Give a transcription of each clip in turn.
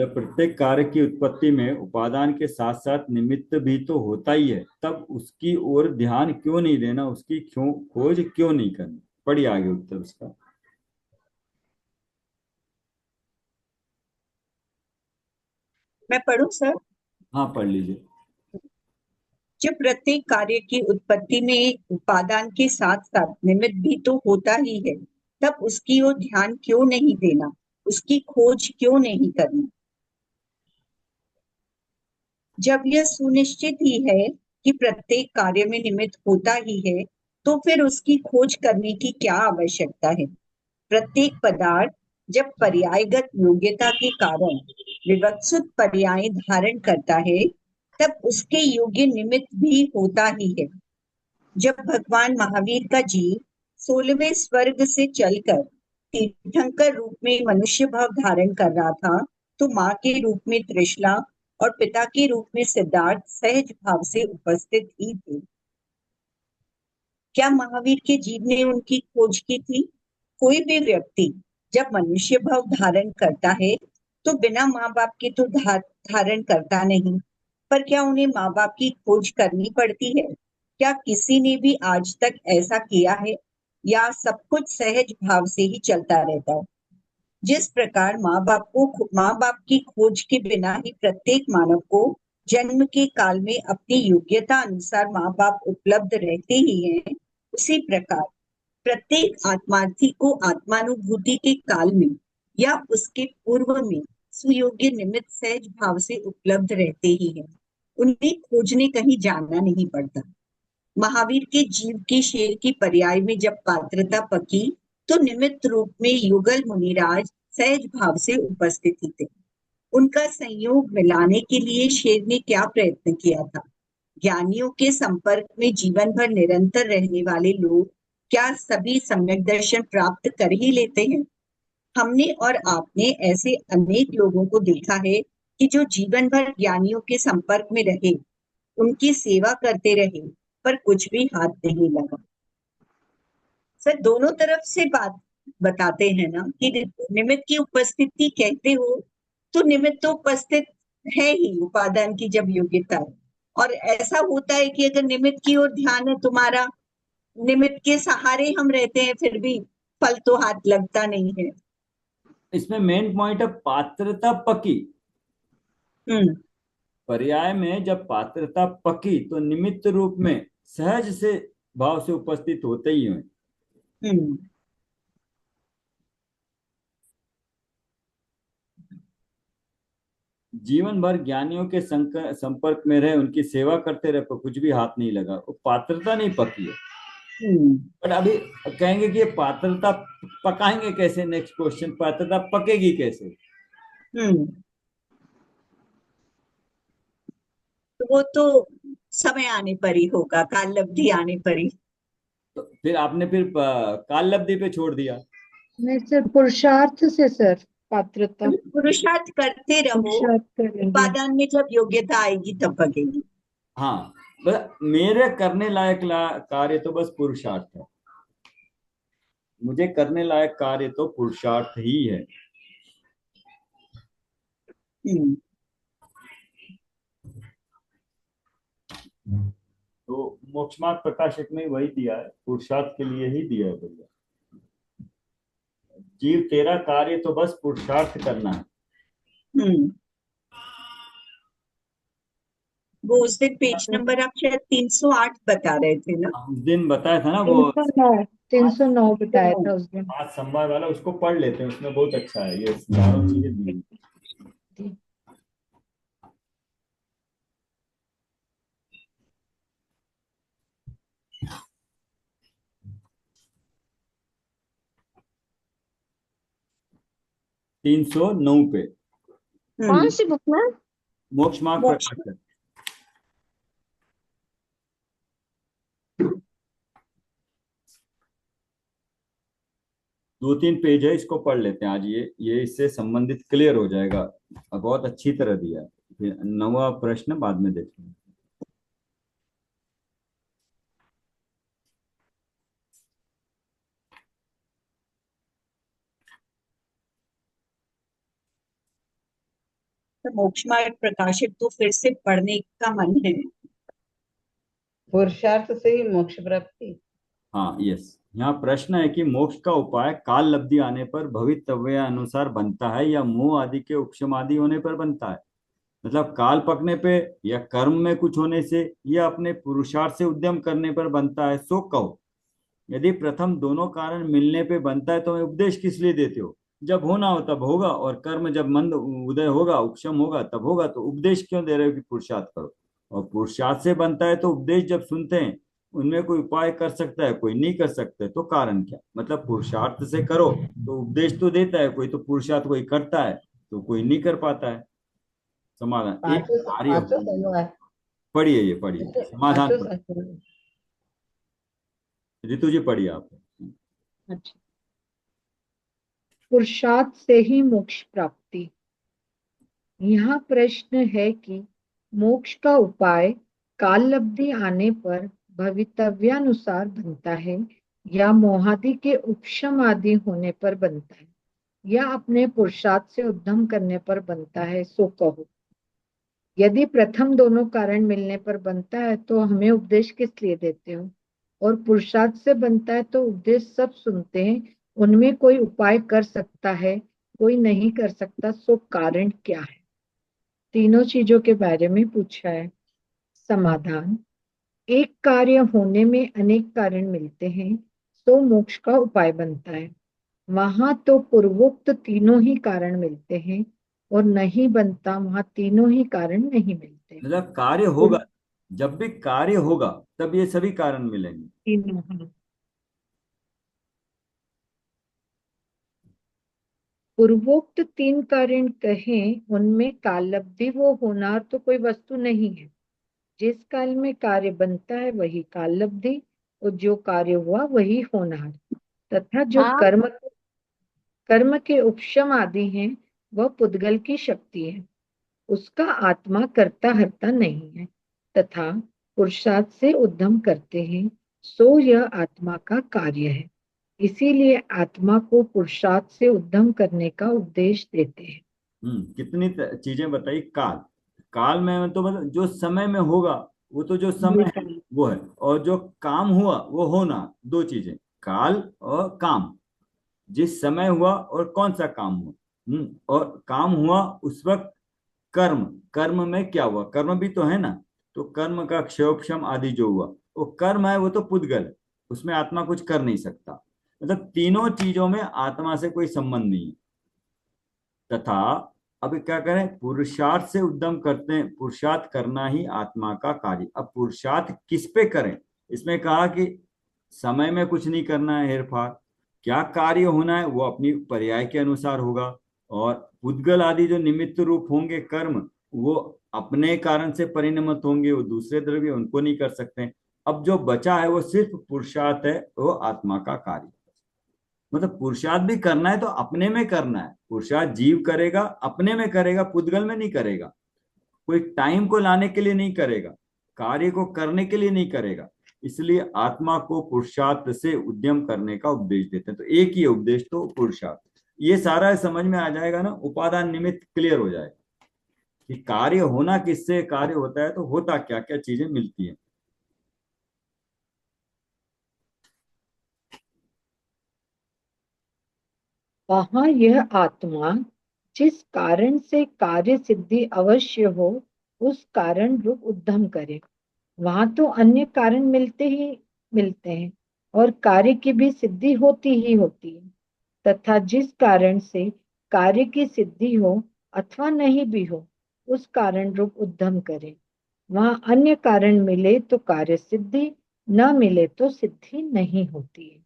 जब प्रत्येक कार्य की उत्पत्ति में उपादान के साथ साथ निमित्त भी तो होता ही है, तब उसकी ओर ध्यान क्यों नहीं देना, उसकी क्यों खोज क्यों नहीं करनी। पढ़िए आगे उत्तर उसका। मैं पढ़ूं सर? हाँ, पढ़ लीजिए। जब प्रत्येक कार्य की उत्पत्ति में उपादान के साथ साथ निमित्त भी तो होता ही है, तब उसकी ओर ध्यान क्यों नहीं देना, उसकी खोज क्यों नहीं करनी। जब यह सुनिश्चित ही है कि प्रत्येक कार्य में निमित्त होता ही है, तो फिर उसकी खोज करने की क्या आवश्यकता है। प्रत्येक पदार्थ जब पर्यायगत योग्यता के कारण विवक्षित पर्याय धारण करता है, तब उसके योग्य निमित्त भी होता ही है। जब भगवान महावीर का जीव 16वें स्वर्ग से चलकर तीर्थंकर रूप में मनुष्य भाव धारण कर रहा था, तो माँ के रूप में त्रिशला और पिता के रूप में सिद्धार्थ सहज भाव से उपस्थित ही थे। क्या महावीर के जीव ने उनकी खोज की थी? कोई भी व्यक्ति जब मनुष्य भाव धारण करता है, तो बिना माँ बाप के तो धारण करता नहीं। पर क्या उन्हें माँ बाप की खोज करनी पड़ती है? क्या किसी ने भी आज तक ऐसा किया है, या सब कुछ सहज भाव से ही चलता रहता है? जिस प्रकार माँ बाप की खोज के बिना ही प्रत्येक मानव को जन्म के काल में अपनी योग्यता अनुसार माँ बाप उपलब्ध रहते ही हैं, उसी प्रकार प्रत्येक आत्मार्थी को आत्मानुभूति के काल में या उसके पूर्व में सुयोग्य निमित्त सहज भाव से उपलब्ध रहते ही हैं। उन्हें खोजने कहीं जाना नहीं पड़ता। महावीर के जीव की शेर की पर्याय में जब पात्रता पकी, तो निमित्त रूप में युगल मुनिराज सहज भाव से उपस्थित ही थे। उनका संयोग मिलाने के लिए शेर ने क्या प्रयत्न किया था? ज्ञानियों के संपर्क में जीवन भर निरंतर रहने वाले लोग क्या सभी सम्यक दर्शन प्राप्त कर ही लेते हैं? हमने और आपने ऐसे अनेक लोगों को देखा है कि जो जीवन भर ज्ञानियों के संपर्क में रहे, उनकी सेवा करते रहे, पर कुछ भी हाथ नहीं लगा। सर, दोनों तरफ से बात बताते हैं ना कि निमित्त की उपस्थिति कहते हो, तो निमित्त तो उपस्थित है ही उपादान की जब योग्यता है। और ऐसा होता है कि अगर निमित्त की ओर ध्यान है तुम्हारा, निमित्त के सहारे हम रहते हैं, फिर भी फल तो हाथ लगता नहीं है। इसमें मेन पॉइंट है पात्रता पकी। हम्म। पर्याय में जब पात्रता पकी तो निमित्त रूप में सहज से भाव से उपस्थित होते ही हैं। हम्म। जीवन भर ज्ञानियों के संपर्क में रहे, उनकी सेवा करते रहे, पर कुछ भी हाथ नहीं लगा, वो पात्रता नहीं पकी है। हम्म। बट अभी कहेंगे कि ये पात्रता पकाएंगे कैसे, नेक्स्ट क्वेश्चन, पात्रता पकेगी कैसे। हम्म। तो वो तो समय आने पर ही होगा, काल लब्धि आने पर ही। तो फिर आपने फिर काल लब्धि पे छोड़ दिया। नहीं सर, पुरुषार्थ से सर। पात्रता पुरुषार्थ करते रहो, पुरुषार्थ करेंगे। उपादान में जब योग्यता आएगी तब पकेगी। हाँ, बस मेरे करने लायक कार्य तो बस पुरुषार्थ है। मुझे करने लायक कार्य तो पुरुषार्थ ही है। हम्म। तो मोक्ष मार्ग प्रकाशक में वही दिया है, पुरुषार्थ के लिए ही दिया है भैया। जीव तेरा कार्य तो बस पुरुषार्थ करना है। हम्म। वो उस दिन पेज नंबर आप शायद 308 बता रहे थे ना? उस दिन बताया था ना वो 309, 309 बताया 309। था उस दिन। आज संवाद वाला, उसको पढ़ लेते हैं, उसमें बहुत अच्छा है, ये चारों चीजें दी हैं। 309 पे। कौन हम्म। सी बुक में? मोक्ष मार्ग मोक्ष। प्रकाशक। 2-3 पेज है, इसको पढ़ लेते हैं आज, ये इससे संबंधित क्लियर हो जाएगा। बहुत अच्छी तरह दिया है। फिर 9वां प्रश्न बाद में देखेंगे। तो मोक्ष मार्ग प्रकाशित तो फिर से पढ़ने का मन है। पुरुषार्थ से ही मोक्ष प्राप्ति। हाँ, यस। यहाँ प्रश्न है कि मोक्ष का उपाय काल लब्धि आने पर भवितव्य अनुसार बनता है या मोह आदि के उपशम आदि होने पर बनता है। मतलब काल पकने पे या कर्म में कुछ होने से या अपने पुरुषार्थ से उद्यम करने पर बनता है, सो कहो। यदि प्रथम दोनों कारण मिलने पे बनता है तो मैं उपदेश किस लिए देते हो? जब होना हो तब होगा, और कर्म जब मंद उदय होगा, उपशम होगा, तब होगा, तो उपदेश क्यों दे रहे हो कि पुरुषार्थ करो? और पुरुषार्थ से बनता है तो उपदेश जब सुनते हैं उनमें कोई उपाय कर सकता है, कोई नहीं कर सकता है, तो कारण क्या? मतलब पुरुषार्थ से करो तो उपदेश तो देता है कोई, तो पुरुषार्थ कोई करता है तो कोई नहीं कर पाता है। समाधान एक पांचों कार्य पांचों हो। संयोग पढ़िए, ये पढ़िए जैसे समाधान पांचों पढ़िए। संयोग। ऋतु जी पढ़िए आप। अच्छा। पुरुषार्थ से ही मोक्ष प्राप्ति। यहाँ प्रश्न है कि मोक्ष का उपाय काल लब्धि आने पर भवितव्यानुसार बनता है या मोहादि के उपशम आदि होने पर बनता है या अपने पुरुषार्थ से उद्यम करने पर बनता है, सो कहो। यदि प्रथम दोनों कारण मिलने पर बनता है तो हमें उपदेश किस लिए देते हो? और पुरुषार्थ से बनता है तो उपदेश सब सुनते हैं, उनमें कोई उपाय कर सकता है, कोई नहीं कर सकता, सो कारण क्या है? तीनों चीजों के बारे में पूछा है। समाधान। एक कार्य होने में अनेक कारण मिलते हैं तो मोक्ष का उपाय बनता है। वहां तो पूर्वोक्त तीनों ही कारण मिलते हैं, और नहीं बनता वहां तीनों ही कारण नहीं मिलते। मतलब कार्य होगा, जब भी कार्य होगा तब ये सभी कारण मिलेंगे। तीनों, हाँ। पूर्वोक्त तीन कारण कहें, उनमें कालब्धि वो होना तो कोई वस्तु नहीं है। जिस काल में कार्य बनता है वही कालब्धि, और जो कार्य हुआ वही होनार। तथा जो हाँ। कर्म के उपशम आदि हैं वह पुद्गल की शक्ति है, उसका आत्मा करता हरता नहीं है। तथा पुरुषार्थ से उद्यम करते हैं सो यह आत्मा का कार्य है। इसीलिए आत्मा को पुरुषार्थ से उद्यम करने का उपदेश देते हैं। कितनी चीजें बताई। काल, काल में तो मतलब जो समय में होगा वो तो जो समय है वो है, और जो काम हुआ वो होना, दो चीजें, काल और काम। जिस समय हुआ और कौन सा काम हुआ। और काम हुआ उस वक्त कर्म, कर्म में क्या हुआ, कर्म भी तो है ना। तो कर्म का क्षयोपशम आदि जो हुआ वो कर्म है, वो तो पुद्गल है, उसमें आत्मा कुछ कर नहीं सकता। मतलब तीनों चीजों में आत्मा से कोई संबंध नहीं है। तथा अब क्या करें, पुरुषार्थ से उद्यम करते हैं, पुरुषार्थ करना ही आत्मा का कार्य। अब पुरुषार्थ किस पे करें? इसमें कहा कि समय में कुछ नहीं करना है हेरफार, क्या कार्य होना है वो अपनी पर्याय के अनुसार होगा। और पुद्गल आदि जो निमित्त रूप होंगे कर्म, वो अपने कारण से परिणमित होंगे, वो दूसरे द्रव्य उनको नहीं कर सकते। अब जो बचा है वो सिर्फ पुरुषार्थ है, वो आत्मा का कार्य। मतलब पुरुषार्थ भी करना है तो अपने में करना है। पुरुषार्थ जीव करेगा, अपने में करेगा, पुद्गल में नहीं करेगा। कोई टाइम को लाने के लिए नहीं करेगा, कार्य को करने के लिए नहीं करेगा। इसलिए आत्मा को पुरुषार्थ से उद्यम करने का उपदेश देते हैं। तो एक ही उपदेश, तो पुरुषार्थ। ये सारा समझ में आ जाएगा ना, उपादान निमित्त क्लियर हो जाएगा कि कार्य होना किससे कार्य होता है, तो होता क्या क्या चीजें मिलती है। वहां यह आत्मा जिस कारण से कार्य सिद्धि अवश्य हो उस कारण रूप उद्यम करे। वहां तो अन्य कारण मिलते हैं और कार्य की भी सिद्धि होती ही होती है। तथा जिस कारण से कार्य की सिद्धि हो अथवा नहीं भी हो उस कारण रूप उद्यम करे। वहां अन्य कारण मिले तो कार्य सिद्धि, न मिले तो सिद्धि नहीं होती है।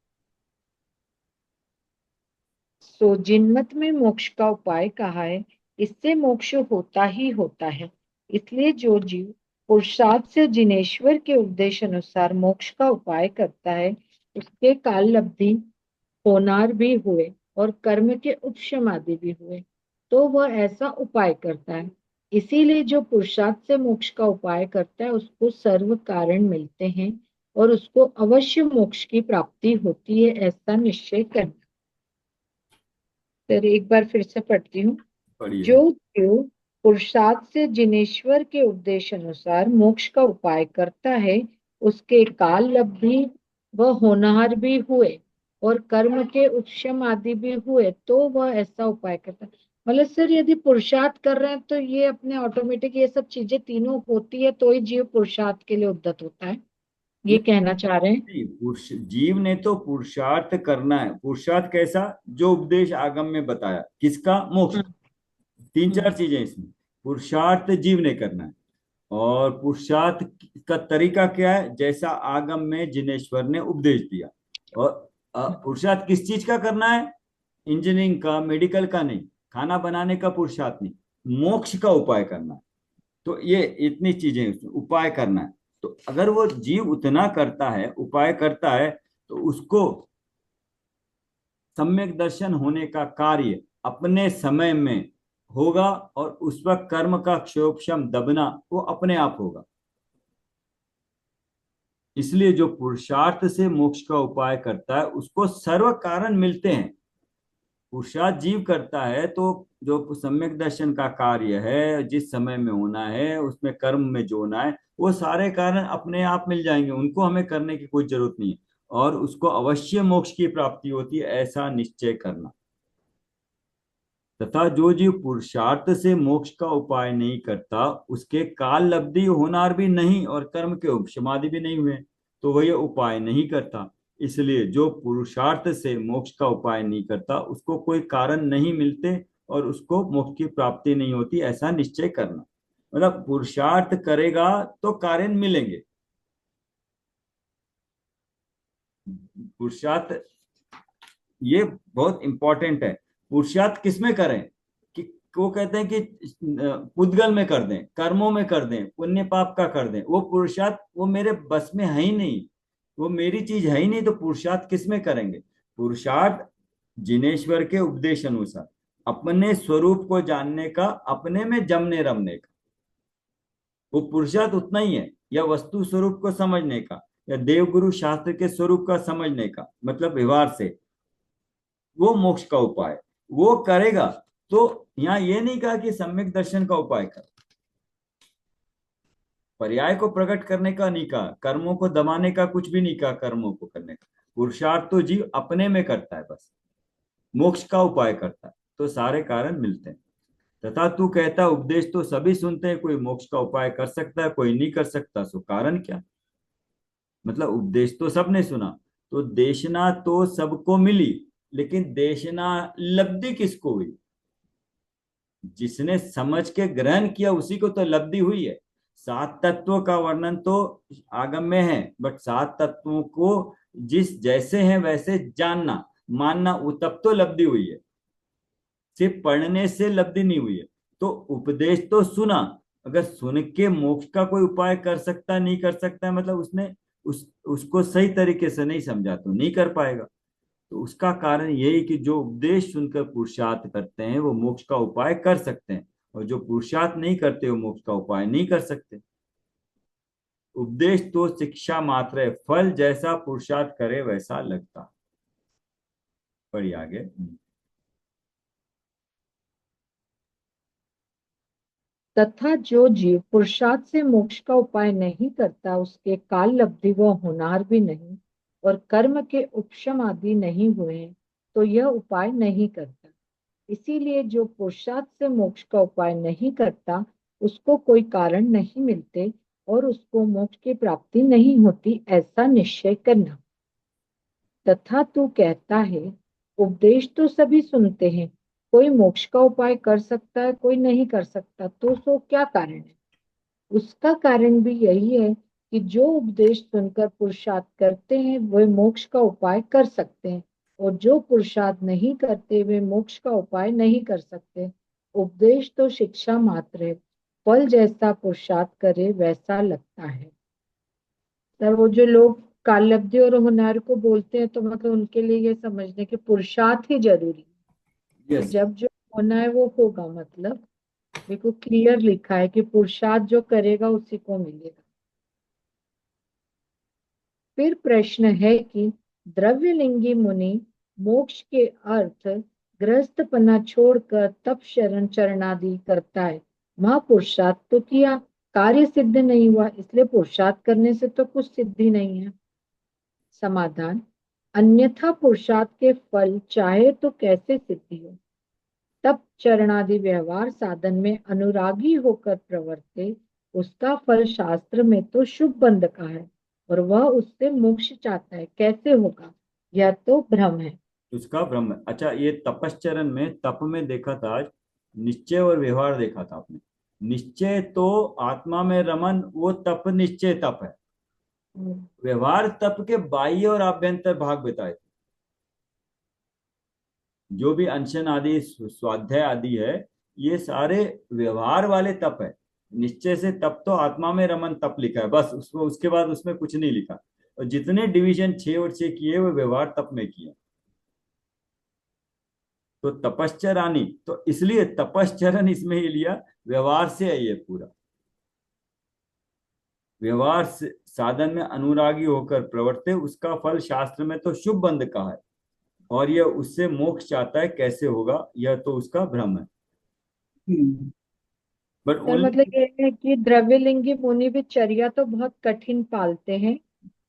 सो जिनमत में मोक्ष का उपाय कहा है, इससे मोक्ष होता ही होता है। इसलिए जो जीव पुरुषार्थ से जिनेश्वर के उपदेश अनुसार मोक्ष का उपाय करता है उसके काल लब्धि होनार भी हुए और कर्म के उपशम आदि भी हुए तो वह ऐसा उपाय करता है। इसीलिए जो पुरुषार्थ से मोक्ष का उपाय करता है उसको सर्व कारण मिलते हैं और उसको अवश्य मोक्ष की प्राप्ति होती है, ऐसा निश्चय करना। फिर एक बार फिर से पढ़ती हूँ। बढ़िया। जो जीव पुरुषार्थ से जिनेश्वर के उपदेश अनुसार मोक्ष का उपाय करता है, उसके काल लब्धि व होनहार भी हुए और कर्म के उपशम आदि भी हुए तो वह ऐसा उपाय करता है। मतलब सर यदि पुरुषार्थ कर रहे हैं तो ये अपने ऑटोमेटिक ये सब चीजें तीनों होती है तो ही जीव पुरुषार्थ के लिए उद्यत होता है, ये कहना चाह रहे हैं। नहीं, पुरुष जीव ने तो पुरुषार्थ करना है। पुरुषार्थ कैसा? जो उपदेश आगम में बताया, किसका? मोक्ष। हम्म, तीन चार हम्म, चीजें इसमें। पुरुषार्थ जीव ने करना है, और पुरुषार्थ का तरीका क्या है? जैसा आगम में जिनेश्वर ने उपदेश दिया। और पुरुषार्थ किस चीज का करना है? इंजीनियरिंग का, मेडिकल का नहीं, खाना बनाने का पुरुषार्थ नहीं, मोक्ष का उपाय करना है। तो ये इतनी चीजें उसमें उपाय करना है। तो अगर वो जीव उतना करता है, उपाय करता है, तो उसको सम्यक दर्शन होने का कार्य अपने समय में होगा, और उस वक्त कर्म का क्षोभशम दबना वो अपने आप होगा। इसलिए जो पुरुषार्थ से मोक्ष का उपाय करता है उसको सर्व कारण मिलते हैं। पुरुषार्थ जीव करता है तो जो सम्यक दर्शन का कार्य है, जिस समय में होना है, उसमें कर्म में जो होना है, वो सारे कारण अपने आप मिल जाएंगे, उनको हमें करने की कोई जरूरत नहीं है। और उसको अवश्य मोक्ष की प्राप्ति होती है, ऐसा निश्चय करना। तथा जो जीव पुरुषार्थ से मोक्ष का उपाय नहीं करता, उसके काल लब्धि होनार भी नहीं और कर्म के उपशमादि भी नहीं हुए, तो वह यह उपाय नहीं करता। इसलिए जो पुरुषार्थ से मोक्ष का उपाय नहीं करता, उसको कोई कारण नहीं मिलते और उसको मोक्ष की प्राप्ति नहीं होती, ऐसा निश्चय करना। मतलब पुरुषार्थ करेगा तो कार्य मिलेंगे। पुरुषार्थ ये बहुत इंपॉर्टेंट है। पुरुषार्थ किसमें करें? कि वो कहते हैं कि पुद्गल में कर दें, कर्मों में कर दें, पुण्य पाप का कर दें। वो पुरुषार्थ वो मेरे बस में है ही नहीं, वो मेरी चीज है ही नहीं। तो पुरुषार्थ किसमें करेंगे? पुरुषार्थ जिनेश्वर के उपदेश अनुसार अपने स्वरूप को जानने का, अपने में जमने रमने का, वो पुरुषार्थ उतना ही है। या वस्तु स्वरूप को समझने का, या देवगुरु शास्त्र के स्वरूप का समझने का, मतलब व्यवहार से, वो मोक्ष का उपाय वो करेगा। तो यहाँ ये नहीं कहा कि सम्यक दर्शन का उपाय कर, पर्याय को प्रकट करने का नहीं कहा, कर्मों को दबाने का कुछ भी नहीं कहा, कर्मों को करने का। पुरुषार्थ तो जीव अपने में करता है, बस मोक्ष का उपाय करता है, तो सारे कारण मिलते हैं। तथा तू कहता उपदेश तो सभी सुनते हैं, कोई मोक्ष का उपाय कर सकता है, कोई नहीं कर सकता, सो कारण क्या? मतलब उपदेश तो सबने सुना, तो देशना तो सबको मिली, लेकिन देशना लब्धि किसको हुई? जिसने समझ के ग्रहण किया उसी को तो लब्धि हुई है। सात तत्वों का वर्णन तो आगम में है, बट सात तत्वों को जिस जैसे हैं वैसे जानना, मानना, वो तब तो लब्धि हुई है। सिर्फ पढ़ने से लब्धि नहीं हुई है। तो उपदेश तो सुना, अगर सुन के मोक्ष का कोई उपाय कर सकता नहीं कर सकता है, मतलब उसने उसको सही तरीके से नहीं समझा, तो नहीं कर पाएगा। तो उसका कारण यही कि जो उपदेश सुनकर पुरुषार्थ करते हैं वो मोक्ष का उपाय कर सकते हैं, और जो पुरुषार्थ नहीं करते वो मोक्ष का उपाय नहीं कर सकते। उपदेश तो शिक्षा मात्र है, फल जैसा पुरुषार्थ करे वैसा लगता। पढ़िए आगे। तथा जो जीव पुरुषार्थ से मोक्ष का उपाय नहीं करता, उसके काल लब्धि व होनार भी नहीं और कर्म के उपशम आदि नहीं हुए हैं, तो यह उपाय नहीं करता। इसीलिए जो पुरुषार्थ से मोक्ष का उपाय नहीं करता, उसको कोई कारण नहीं मिलते और उसको मोक्ष की प्राप्ति नहीं होती, ऐसा निश्चय करना। तथा तू कहता है उपदेश तो सभी सुनते हैं, कोई मोक्ष का उपाय कर सकता है, कोई नहीं कर सकता, तो सो क्या कारण है? उसका कारण भी यही है कि जो उपदेश सुनकर पुरुषार्थ करते हैं वे मोक्ष का उपाय कर सकते हैं, और जो पुरुषार्थ नहीं करते वे मोक्ष का उपाय नहीं कर सकते। उपदेश तो शिक्षा मात्र है, फल जैसा पुरुषार्थ करे वैसा लगता है। सर वो जो लोग कालब्धि और होनार को बोलते हैं, तो मतलब उनके लिए ये समझने कि पुरुषार्थ ही जरूरी है, तो यस। जब जो होना है वो होगा। मतलब देखो क्लियर लिखा है कि पुरुषार्थ जो करेगा उसी को मिलेगा। फिर प्रश्न है कि द्रव्यलिंगी मुनि मोक्ष के अर्थ गृहस्थपना छोड़कर तप शरण चरणादि करता है, वहां पुरुषार्थ तो किया, कार्य सिद्ध नहीं हुआ, इसलिए पुरुषार्थ करने से तो कुछ सिद्धि नहीं है। समाधान, अन्यथा पुरुषार्थ के फल चाहे तो कैसे सिद्धि हो। तब चरणादि व्यवहार साधन में अनुरागी होकर प्रवर्ते, उसका फल शास्त्र में तो शुभ बंध का है और वह उससे मोक्ष चाहता है, कैसे होगा, यह तो भ्रम है। उसका ब्रह्म। अच्छा, ये तपश्चरण में तप में देखा था आज, निश्चय और व्यवहार देखा था आपने। निश्चय तो आत्मा में रमन, वो तप निश्चय तप है। हम्म, व्यवहार तप के बाह्य और आभ्यंतर भाग बताए थे। जो भी अनशन आदि स्वाध्याय आदि है, ये सारे व्यवहार वाले तप है। निश्चय से तप तो आत्मा में रमन तप लिखा है बस, उसको उसके बाद उसमें कुछ नहीं लिखा। और जितने डिवीजन 6 और 6 किए वो व्यवहार तप में किए। तो तपश्चरानी, तो इसलिए तपश्चरण इसमें ही लिया, व्यवहार से है ये पूरा। व्यवहार से साधन में अनुरागी होकर प्रवर्ते, उसका फल शास्त्र में तो शुभ बंध का है और यह उससे मोक्ष चाहता है, कैसे होगा, यह तो उसका भ्रम है। हम्म, बट सर ओनली। मतलब ये है कि द्रव्यलिंगी मुनि भी चर्या तो बहुत कठिन पालते हैं।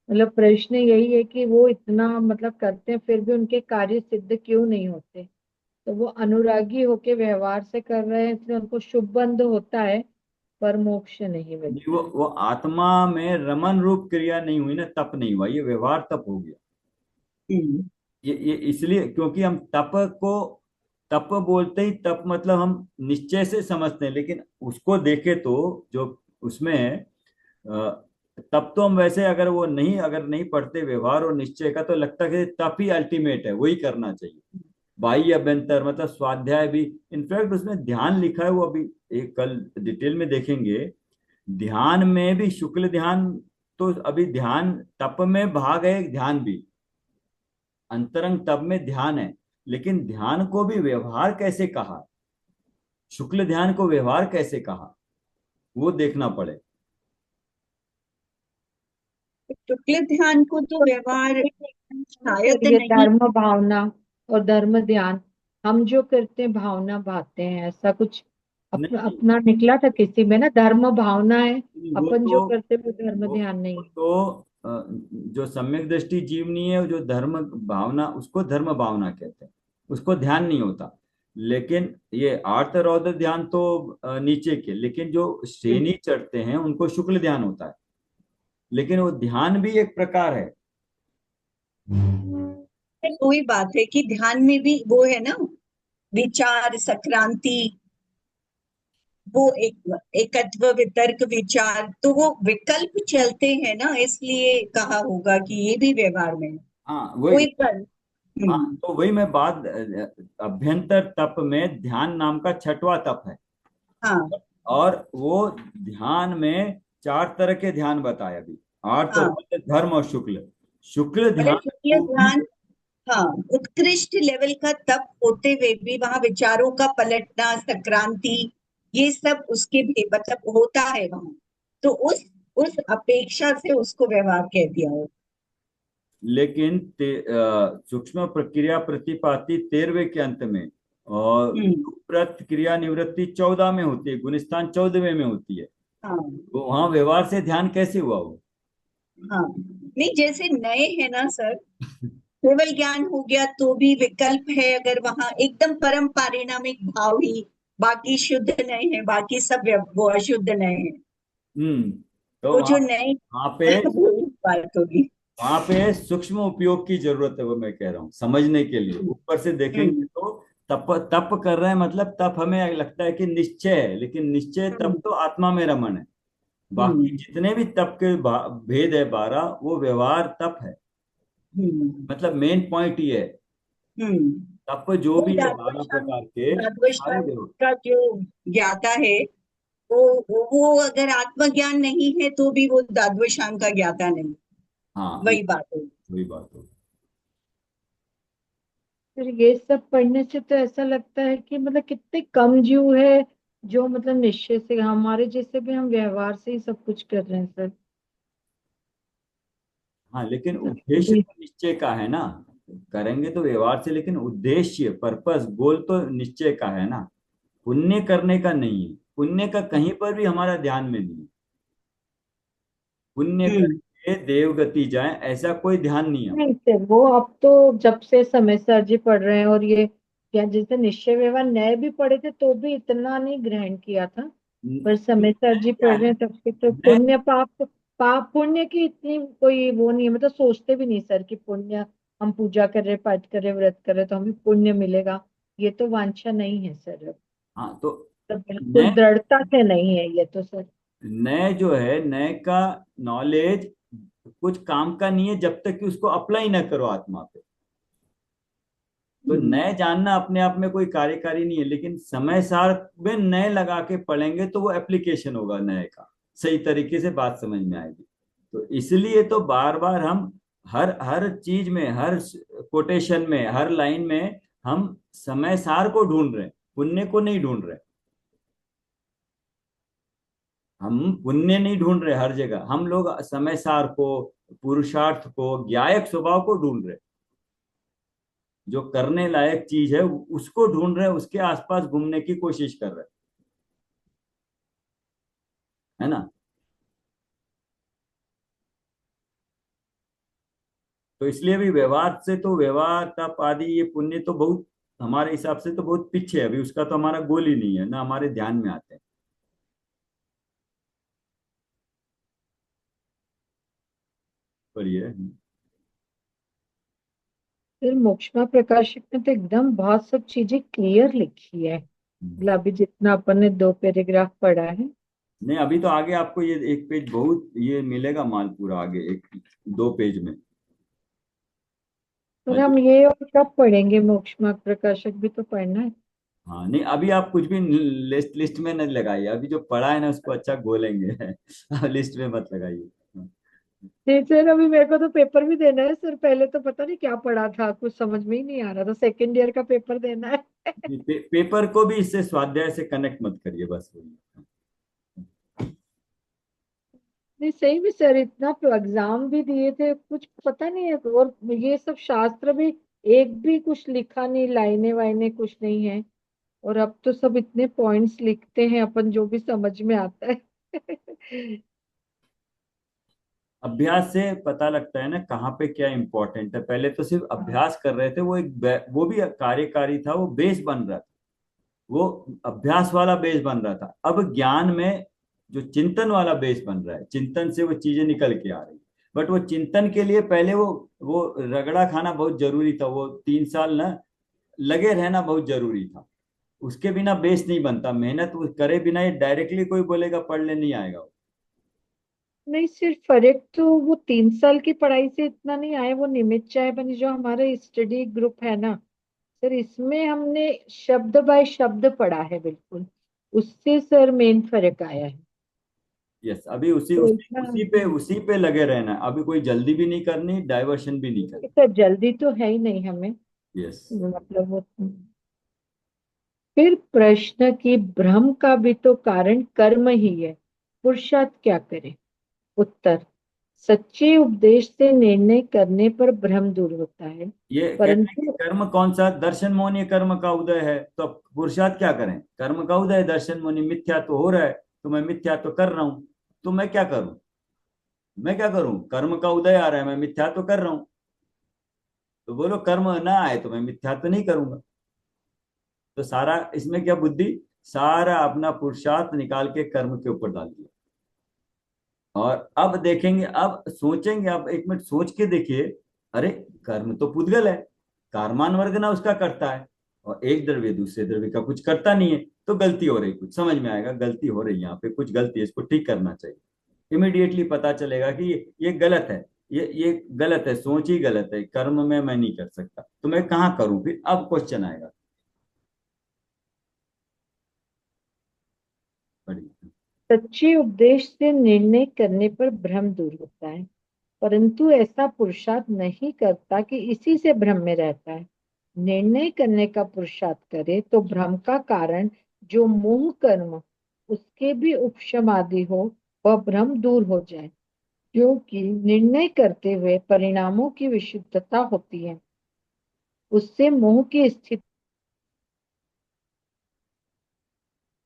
मतलब प्रश्न यही है कि वो इतना मतलब करते हैं फिर भी उनके कार्य सिद्ध क्यों नहीं होते। तो वो अनुरागी होके व्यवहार से कर रहे हैं इसलिए उनको शुभ बंध होता है पर मोक्ष नहीं मिलता है। वो आत्मा में रमन रूप क्रिया नहीं हुई ना, तप नहीं हुआ, ये व्यवहार तप हो गया। हम्म, ये इसलिए क्योंकि हम तप को, तप बोलते ही तप मतलब हम निश्चय से समझते हैं, लेकिन उसको देखे तो जो उसमें तप तो हम वैसे अगर नहीं पढ़ते व्यवहार और निश्चय का, तो लगता है कि तप ही अल्टीमेट है, वही करना चाहिए। बाह्य अभ्यंतर मतलब स्वाध्याय भी, इनफैक्ट उसमें ध्यान लिखा है, वो अभी एक कल डिटेल में देखेंगे। ध्यान में भी शुक्ल ध्यान, तो अभी ध्यान तप में भाग है, एक ध्यान भी अंतरंग तप में ध्यान है। लेकिन ध्यान को भी व्यवहार कैसे कहा, शुक्ल ध्यान को व्यवहार कैसे कहा, वो देखना पड़े। शुक्ल ध्यान को तो व्यवहार शायद सर ये नहीं। धर्म भावना और धर्म ध्यान हम जो करते हैं भावना भाते हैं ऐसा कुछ नहीं, अपना निकला था किसी में ना, धर्म भावना है, वो अपन तो जो करते हैं वो धर्म वो, ध्यान नहीं वो है। तो जो सम्यक दृष्टि जीवनी है, जो धर्म भावना, उसको धर्म भावना कहते हैं, उसको ध्यान नहीं होता। लेकिन ये आर्त रौद्र ध्यान तो नीचे के, लेकिन जो श्रेणी चढ़ते हैं उनको शुक्ल ध्यान होता है। लेकिन वो ध्यान भी एक प्रकार है। वही बात है कि ध्यान में भी वो है ना, विचार संक्रांति, वो एक एकत्व वितर्क विचार, तो वो विकल्प चलते हैं ना, इसलिए कहा होगा कि ये भी व्यवहार में है। हाँ कोई वही। पर। हाँ, हम्म, तो वही मैं बात, अभ्यंतर तप में ध्यान नाम का छठवां तप है। हाँ और वो ध्यान में 4 तरह के ध्यान बताए अभी, आर्त हाँ। रौद्र धर्म और शुक्ल। शुक्ल मतलब ध्यान शुक्ल को भी। ध्यान, हाँ, उत्कृष्ट लेवल का तप होते हुए भी वहां विचारों का पलटना, संक्रांति, ये सब उसके भी मतलब होता है वहां। तो उस अपेक्षा से उसको व्यवहार कह दिया हो। लेकिन सूक्ष्म प्रक्रिया प्रतिपाती 13वें के अंत में, और हम्म, प्रत क्रिया निवृत्ति 14 में होती है, गुणस्थान 14वें में होती है। हाँ तो वहां व्यवहार से ध्यान कैसे हुआ वो? हाँ। नहीं, जैसे नए हैं ना सर, केवल ज्ञान हो गया तो भी विकल्प है, अगर वहां एकदम परम पारिणामिक भाव ही, बाकी शुद्ध नए हैं, बाकी सब वो अशुद्ध नए हैं। हम्म। तो वो जो वहां नए वहां पे वो बात होगी। वहां पे सूक्ष्म उपयोग की जरूरत है, वो मैं कह रहा हूँ समझने के लिए। हम्म, ऊपर से देखेंगे हम्म, तो तप तप कर रहे हैं, मतलब तप हमें लगता है कि निश्चय है, लेकिन निश्चय तप हम्म, तो आत्मा में रमन है। बाकी हम्म, जितने भी तप के भेद है 12, वो व्यवहार तप है। हम्म, मतलब मेन पॉइंट ये है, हम्म। तप जो वो भी है 12 दार्वशान, प्रकार के, सारे दार्वशान व्यवहार। का जो ज्ञाता है, वो अगर आत्मज्ञान नहीं है तो भी वो दार्वशान का ज्ञाता नहीं। हाँ, वही बात है। वही बात हो। फिर ये सब पढ़ने से तो ऐसा लगता है कि मतलब कितने कम जीव है जो मतलब निश्चय से, हमारे जैसे भी हम व्यवहार से ही सब कुछ कर रहे हैं सर। हाँ, लेकिन उद्देश्य मतलब तो निश्चय का है ना। करेंगे तो व्यवहार से, लेकिन उद्देश्य पर्पस गोल तो निश्चय का है ना, पुण्य करने का नहीं है। पुण्य का कहीं पर भी हमारा ध्यान में नहीं है। पुण्य हम्म करके देवगति जाए ऐसा कोई ध्यान नहीं है। नहीं सर, वो अब तो जब से समय सर जी पढ़ रहे हैं, और ये क्या जैसे निश्चय व्यवहार नए भी पढ़े थे तो भी इतना नहीं ग्रहण किया था। पर समय सर जी क्या पढ़ रहे है हैं तब से तो मैं पुण्य पाप, पाप पुण्य की इतनी कोई वो नहीं है, मतलब सोचते भी नहीं सर कि पुण्य, हम पूजा कर रहे, पाठ कर रहे, व्रत कर रहे तो हमें पुण्य मिलेगा, ये तो वांछा नहीं है सर। हाँ तो तो बिल्कुल नए दृढ़ता से नहीं है ये तो सर। नए जो है नए का नॉलेज कुछ काम का नहीं है जब तक कि उसको अप्लाई ना करो आत्मा पे। तो हम्म नए जानना अपने आप में कोई कार्यकारी नहीं है, लेकिन समय सार में नए लगा के पढ़ेंगे तो वो एप्लीकेशन होगा नए का, सही तरीके से बात समझ में आएगी। तो इसलिए तो बार बार हम हर हर चीज में, हर कोटेशन में, हर लाइन में हम समय सार को ढूंढ रहे हैं, पुण्य को नहीं ढूंढ रहे। हम पुण्य नहीं ढूंढ रहे, हर जगह हम लोग समय सार को, पुरुषार्थ को, ज्ञायक स्वभाव को ढूंढ रहे। जो करने लायक चीज है उसको ढूंढ रहे हैं, उसके आसपास घूमने की कोशिश कर रहे हैं, है ना। तो इसलिए भी व्यवहार से तो, व्यवहार तप आदि ये पुण्य तो बहुत हमारे हिसाब से तो बहुत पीछे है, अभी उसका तो हमारा गोल ही नहीं है ना, हमारे ध्यान में आते हैं। पर ये फिर मोक्षमा प्रकाशित में तो एकदम बहुत सब चीजें क्लियर लिखी है, मतलब अभी जितना अपन ने 2 पैराग्राफ पढ़ा है। नहीं, अभी तो आगे आपको ये एक पेज बहुत ये मिलेगा माल पूरा आगे, एक 2 पेज में। पर हम ये और कब पढ़ेंगे, मोक्षमा प्रकाशक भी तो पढ़ना है। हाँ नहीं, अभी आप कुछ भी लिस्ट लिस्ट में नहीं लगाइए, अभी जो पढ़ा है ना उसको अच्छा घोलेंगे लिस्ट में मत लगाइए। नहीं सर, अभी मेरे को तो पेपर भी देना है सर, पहले तो पता नहीं क्या पढ़ा था, कुछ समझ में ही नहीं आ रहा था, सेकेंड ईयर का पेपर देना है। पेपर को भी इससे स्वाध्याय से कनेक्ट मत करिए, बस वही। नहीं सही में सर, इतना एग्जाम भी दिए थे, कुछ पता नहीं है, और ये सब शास्त्र भी एक भी कुछ लिखा नहीं, लाइने वाइने कुछ नहीं है। और अब तो सब इतने पॉइंट्स लिखते हैं अपन, जो भी समझ में आता है। अभ्यास से पता लगता है ना कहाँ पे क्या इंपॉर्टेंट है। पहले तो सिर्फ हाँ अभ्यास कर रहे थे, वो एक वो भी कार्यकारी था, वो बेस बन रहा था, वो अभ्यास वाला बेस बन रहा था। अब ज्ञान में जो चिंतन वाला बेस बन रहा है, चिंतन से वो चीजें निकल के आ रही। बट वो चिंतन के लिए पहले वो रगड़ा खाना बहुत जरूरी था, वो 3 साल ना लगे रहना बहुत जरूरी था। उसके बिना बेस नहीं बनता, मेहनत वो करे बिना ये डायरेक्टली कोई बोलेगा पढ़ ले नहीं आएगा वो। नहीं, सिर्फ फर्क तो वो 3 साल की पढ़ाई से इतना नहीं आया, वो निमित चाय बनी जो हमारा स्टडी ग्रुप है ना सर, इसमें हमने शब्द बाय शब्द पढ़ा है बिल्कुल, उससे सर मेन फर्क आया है। यस, अभी उसी तो उसी इतना उसी पे लगे रहना है, अभी कोई जल्दी भी नहीं करनी, डाइवर्शन भी नहीं करनी। सर जल्दी तो है ही नहीं हमें, यस। मतलब वो। फिर प्रश्न कि भ्रम का भी तो कारण कर्म ही है, पुरुषार्थ क्या करे। उत्तर, सच्चे उपदेश से निर्णय करने पर भ्रम दूर होता है, ये कहते हैं कि परंतु कर्म कौन सा, दर्शन मोहन, ये कर्म का उदय है, तो पुरुषार्थ क्या करें। कर्म का उदय, दर्शन मोहन, मिथ्या तो हो रहा है, तो मैं मिथ्या तो कर रहा हूं, तो मैं क्या करूं। मैं क्या करूं, कर्म का उदय आ रहा है, मैं मिथ्या तो कर रहा हूं, तो बोलो कर्म ना आए तो मैं मिथ्या तो नहीं करूंगा। तो सारा इसमें क्या बुद्धि, सारा अपना पुरुषार्थ निकाल के कर्म के ऊपर डाल दिया। और अब देखेंगे, अब सोचेंगे, अब 1 मिनट सोच के देखिए, अरे कर्म तो पुद्गल है, कारमान वर्ग ना उसका करता है, और एक द्रव्य दूसरे द्रव्य का कुछ करता नहीं है, तो गलती हो रही, कुछ समझ में आएगा गलती हो रही, यहाँ पे कुछ गलती है, इसको ठीक करना चाहिए। इमिडिएटली पता चलेगा कि ये गलत है, ये गलत है, सोच ही गलत है, कर्म में मैं नहीं कर सकता, तो मैं कहाँ करूं फिर, अब क्वेश्चन आएगा। बढ़िया। सच्चे उपदेश से निर्णय करने पर भ्रम दूर होता है, परंतु ऐसा पुरुषार्थ नहीं करता कि इसी से भ्रम में रहता है। निर्णय करने का पुरुषार्थ करे तो भ्रम का कारण जो मोह कर्म, उसके भी उपशम आदि हो, वह भ्रम दूर हो जाए, क्योंकि निर्णय करते हुए परिणामों की विशुद्धता होती है, उससे मोह की स्थिति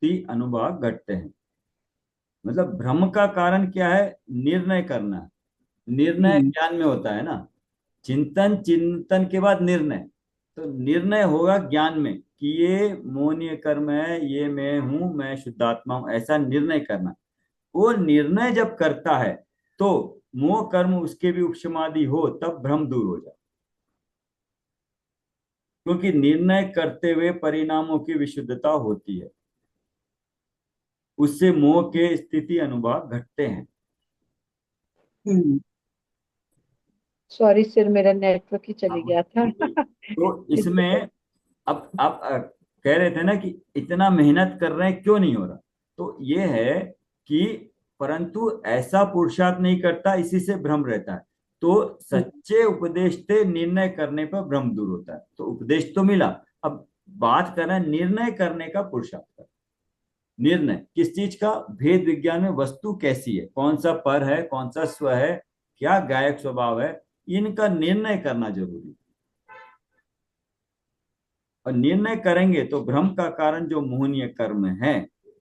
स्थिति अनुभाग घटते हैं। मतलब भ्रम का कारण क्या है? निर्णय करना। निर्णय हम्म ज्ञान में होता है ना। चिंतन, चिंतन के बाद निर्णय। तो निर्णय होगा ज्ञान में कि ये मोहनीय कर्म है, ये मैं हूं, मैं शुद्धात्मा हूं, ऐसा निर्णय करना। वो निर्णय जब करता है तो मोह कर्म उसके भी उपशमादि हो, तब भ्रम दूर हो जाए। क्योंकि निर्णय करते हुए परिणामों की विशुद्धता होती है, उससे मोह के स्थिति अनुभाग घटते हैं। हम्म सॉरी सर, मेरा नेटवर्क ही चले गया था। तो इसमें अब आप कह रहे थे ना कि इतना मेहनत कर रहे हैं क्यों नहीं हो रहा। तो ये है कि परंतु ऐसा पुरुषार्थ नहीं करता, इसी से भ्रम रहता है। तो सच्चे उपदेश से निर्णय करने पर भ्रम दूर होता है। तो उपदेश तो मिला, अब बात कर रहे हैं निर्णय करने का पुरुषार्थ का। निर्णय किस चीज का? भेद विज्ञान में वस्तु कैसी है, कौन सा पर है, कौन सा स्व है, क्या गायक स्वभाव है, इनका निर्णय करना जरूरी है। और निर्णय करेंगे तो भ्रम का कारण जो मोहनीय कर्म है,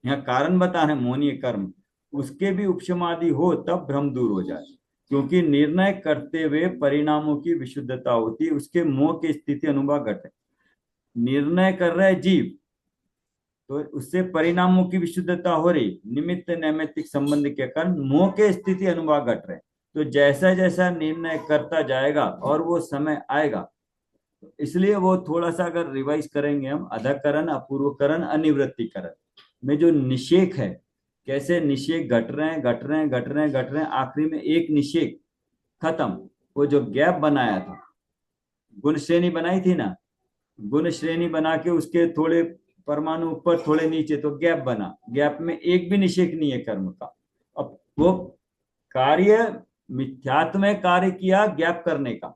यहाँ कारण बता रहे मोहनीय कर्म, उसके भी उपशमादि हो तब भ्रम दूर हो जाए। क्योंकि निर्णय करते हुए परिणामों की विशुद्धता होती है, उसके मोह की स्थिति अनुभाग घटे। निर्णय कर रहे जीव, तो उससे परिणामों की विशुद्धता हो रही, निमित्त नैमित्तिक संबंध के कारण मोह के स्थिति अनुभाग घट रहे। तो जैसा जैसा निर्णय करता जाएगा और वो समय आएगा, इसलिए वो थोड़ा सा अगर रिवाइज करेंगे हम, अधकरण, अपूर्वकरण, अनिवृत्तिकरण में जो निषेक है, कैसे निषेक घट रहे हैं, घट रहे हैं, घट रहे हैं, घट रहे हैं, आखिरी में एक निषेक खत्म। वो जो गैप बनाया था, गुण श्रेणी बनाई थी ना, गुण श्रेणी बना के उसके थोड़े परमाणु ऊपर थोड़े नीचे, तो गैप बना, गैप में एक भी निषेक नहीं है कर्म का। अब वो कार्य मिथ्यात्व में कार्य किया गैप करने का।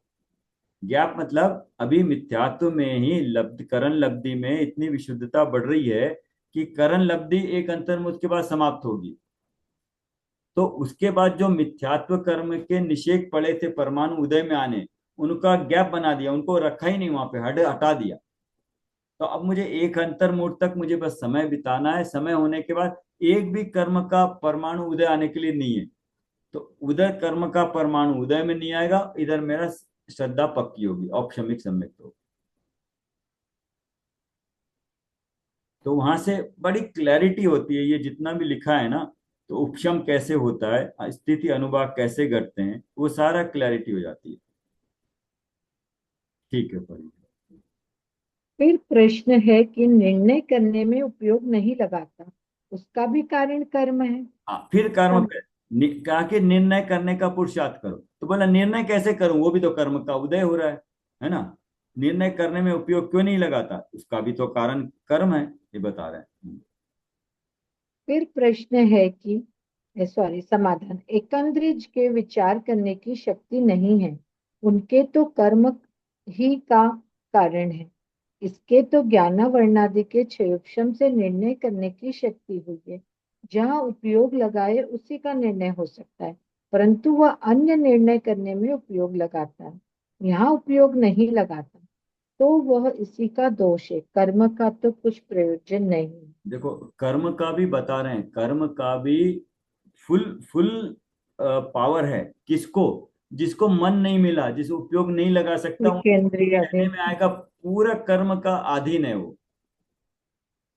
ज्ञाप मतलब अभी मिथ्यात्व में ही लब्ध करण लब्धि में इतनी विशुद्धता बढ़ रही है कि करण लब्धि एक अंतर्मुख के बाद समाप्त होगी। तो उसके बाद जो मिथ्यात्व कर्म के निषेक पड़े थे परमाणु उदय में आने, उनका गैप बना दिया, उनको रखा ही नहीं वहां पे, हटा दिया। तो अब मुझे एक अंतर्मुहूर्त तक मुझे बस समय बिताना है, समय होने के बाद एक भी कर्म का परमाणु उदय आने के लिए नहीं है। तो उधर कर्म का परमाणु उदय में नहीं आएगा, इधर मेरा श्रद्धा पक्की होगी, औपशमिक सम्यक होगी। तो वहां से बड़ी क्लैरिटी होती है, ये जितना भी लिखा है ना, तो उपशम कैसे होता है, स्थिति अनुभाग कैसे घटते हैं, वो सारा क्लैरिटी हो जाती है। ठीक है, पढ़िए। फिर प्रश्न है कि निर्णय करने में उपयोग नहीं लगाता, उसका भी कारण कर्म है। हाँ, फिर कर्म कर्म। पे कहा कि निर्णय करने का पुरुषार्थ करो। तो बोला निर्णय कैसे करूं, वो भी तो कर्म का उदय हो रहा है ना। निर्णय करने में उपयोग क्यों नहीं लगाता, उसका भी तो कारण कर्म है, ये बता रहे हैं। फिर प्रश्न है कि सॉरी, समाधान, एकंद्रिज के विचार करने की शक्ति नहीं है, उनके तो कर्म ही का कारण है। इसके तो ज्ञानावरणादि के क्षयोक्षम से निर्णय करने की शक्ति हुई है। जहाँ उपयोग लगाए उसी का निर्णय हो सकता है, परंतु वह अन्य निर्णय करने में उपयोग लगाता है, यहाँ उपयोग नहीं लगाता, तो वह इसी का दोष है। कर्म का तो कुछ प्रयोजन नहीं है। देखो, कर्म का भी बता रहे हैं, कर्म का भी फुल फुल पावर है। किसको? जिसको मन नहीं मिला, जिसको उपयोग नहीं लगा सकता, उनको विकेंद्रिय कहने है। में आएगा पूरा कर्म का अधीन है वो।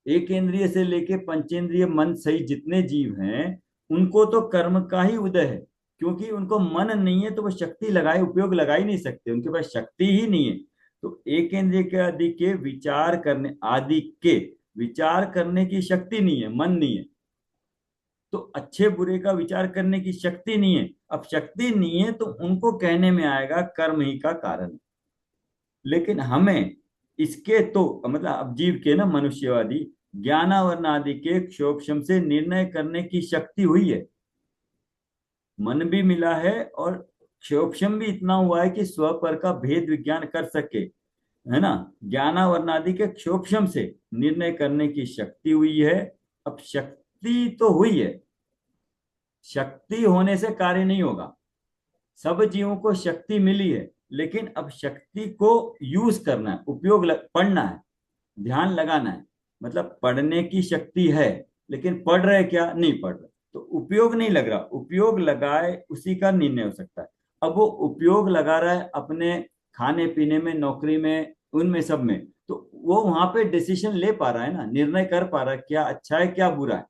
एक इंद्रिय से लेके पंचेंद्रिय मन सही जितने जीव हैं, उनको तो कर्म का ही उदय है। क्योंकि उनको मन नहीं है तो वो शक्ति लगाए, उपयोग लगा ही नहीं सकते, उनके पास शक्ति ही नहीं है। तो एक इंद्रिय के आदि के विचार करने, आदि के विचार करने की शक्ति नहीं है, मन नहीं है। तो अच्छे बुरे का विचार करने की शक्ति नहीं है। अब शक्ति नहीं है तो उनको कहने में आएगा कर्म ही का कारण। लेकिन हमें इसके तो मतलब अब जीव के ना, मनुष्यवादी ज्ञानावरण आदि के क्षोभशम से निर्णय करने की शक्ति हुई है। मन भी मिला है और क्षोभशम भी इतना हुआ है कि स्वपर का भेद विज्ञान कर सके, है ना। ज्ञानावरण आदि के क्षोभशम से निर्णय करने की शक्ति हुई है। अब शक्ति तो हुई है, शक्ति होने से कार्य नहीं होगा। सब जीवों को शक्ति मिली है, लेकिन अब शक्ति को यूज करना है, पढ़ना है, ध्यान लगाना है। मतलब पढ़ने की शक्ति है, लेकिन पढ़ रहे क्या, नहीं पढ़ रहे, तो उपयोग नहीं लग रहा। उपयोग लगाए उसी का निर्णय हो सकता है। अब वो उपयोग लगा रहा है अपने खाने पीने में, नौकरी में, उनमें सब में, तो वो वहां पे डिसीजन ले पा रहा है ना, निर्णय कर पा रहा है क्या अच्छा है क्या बुरा है।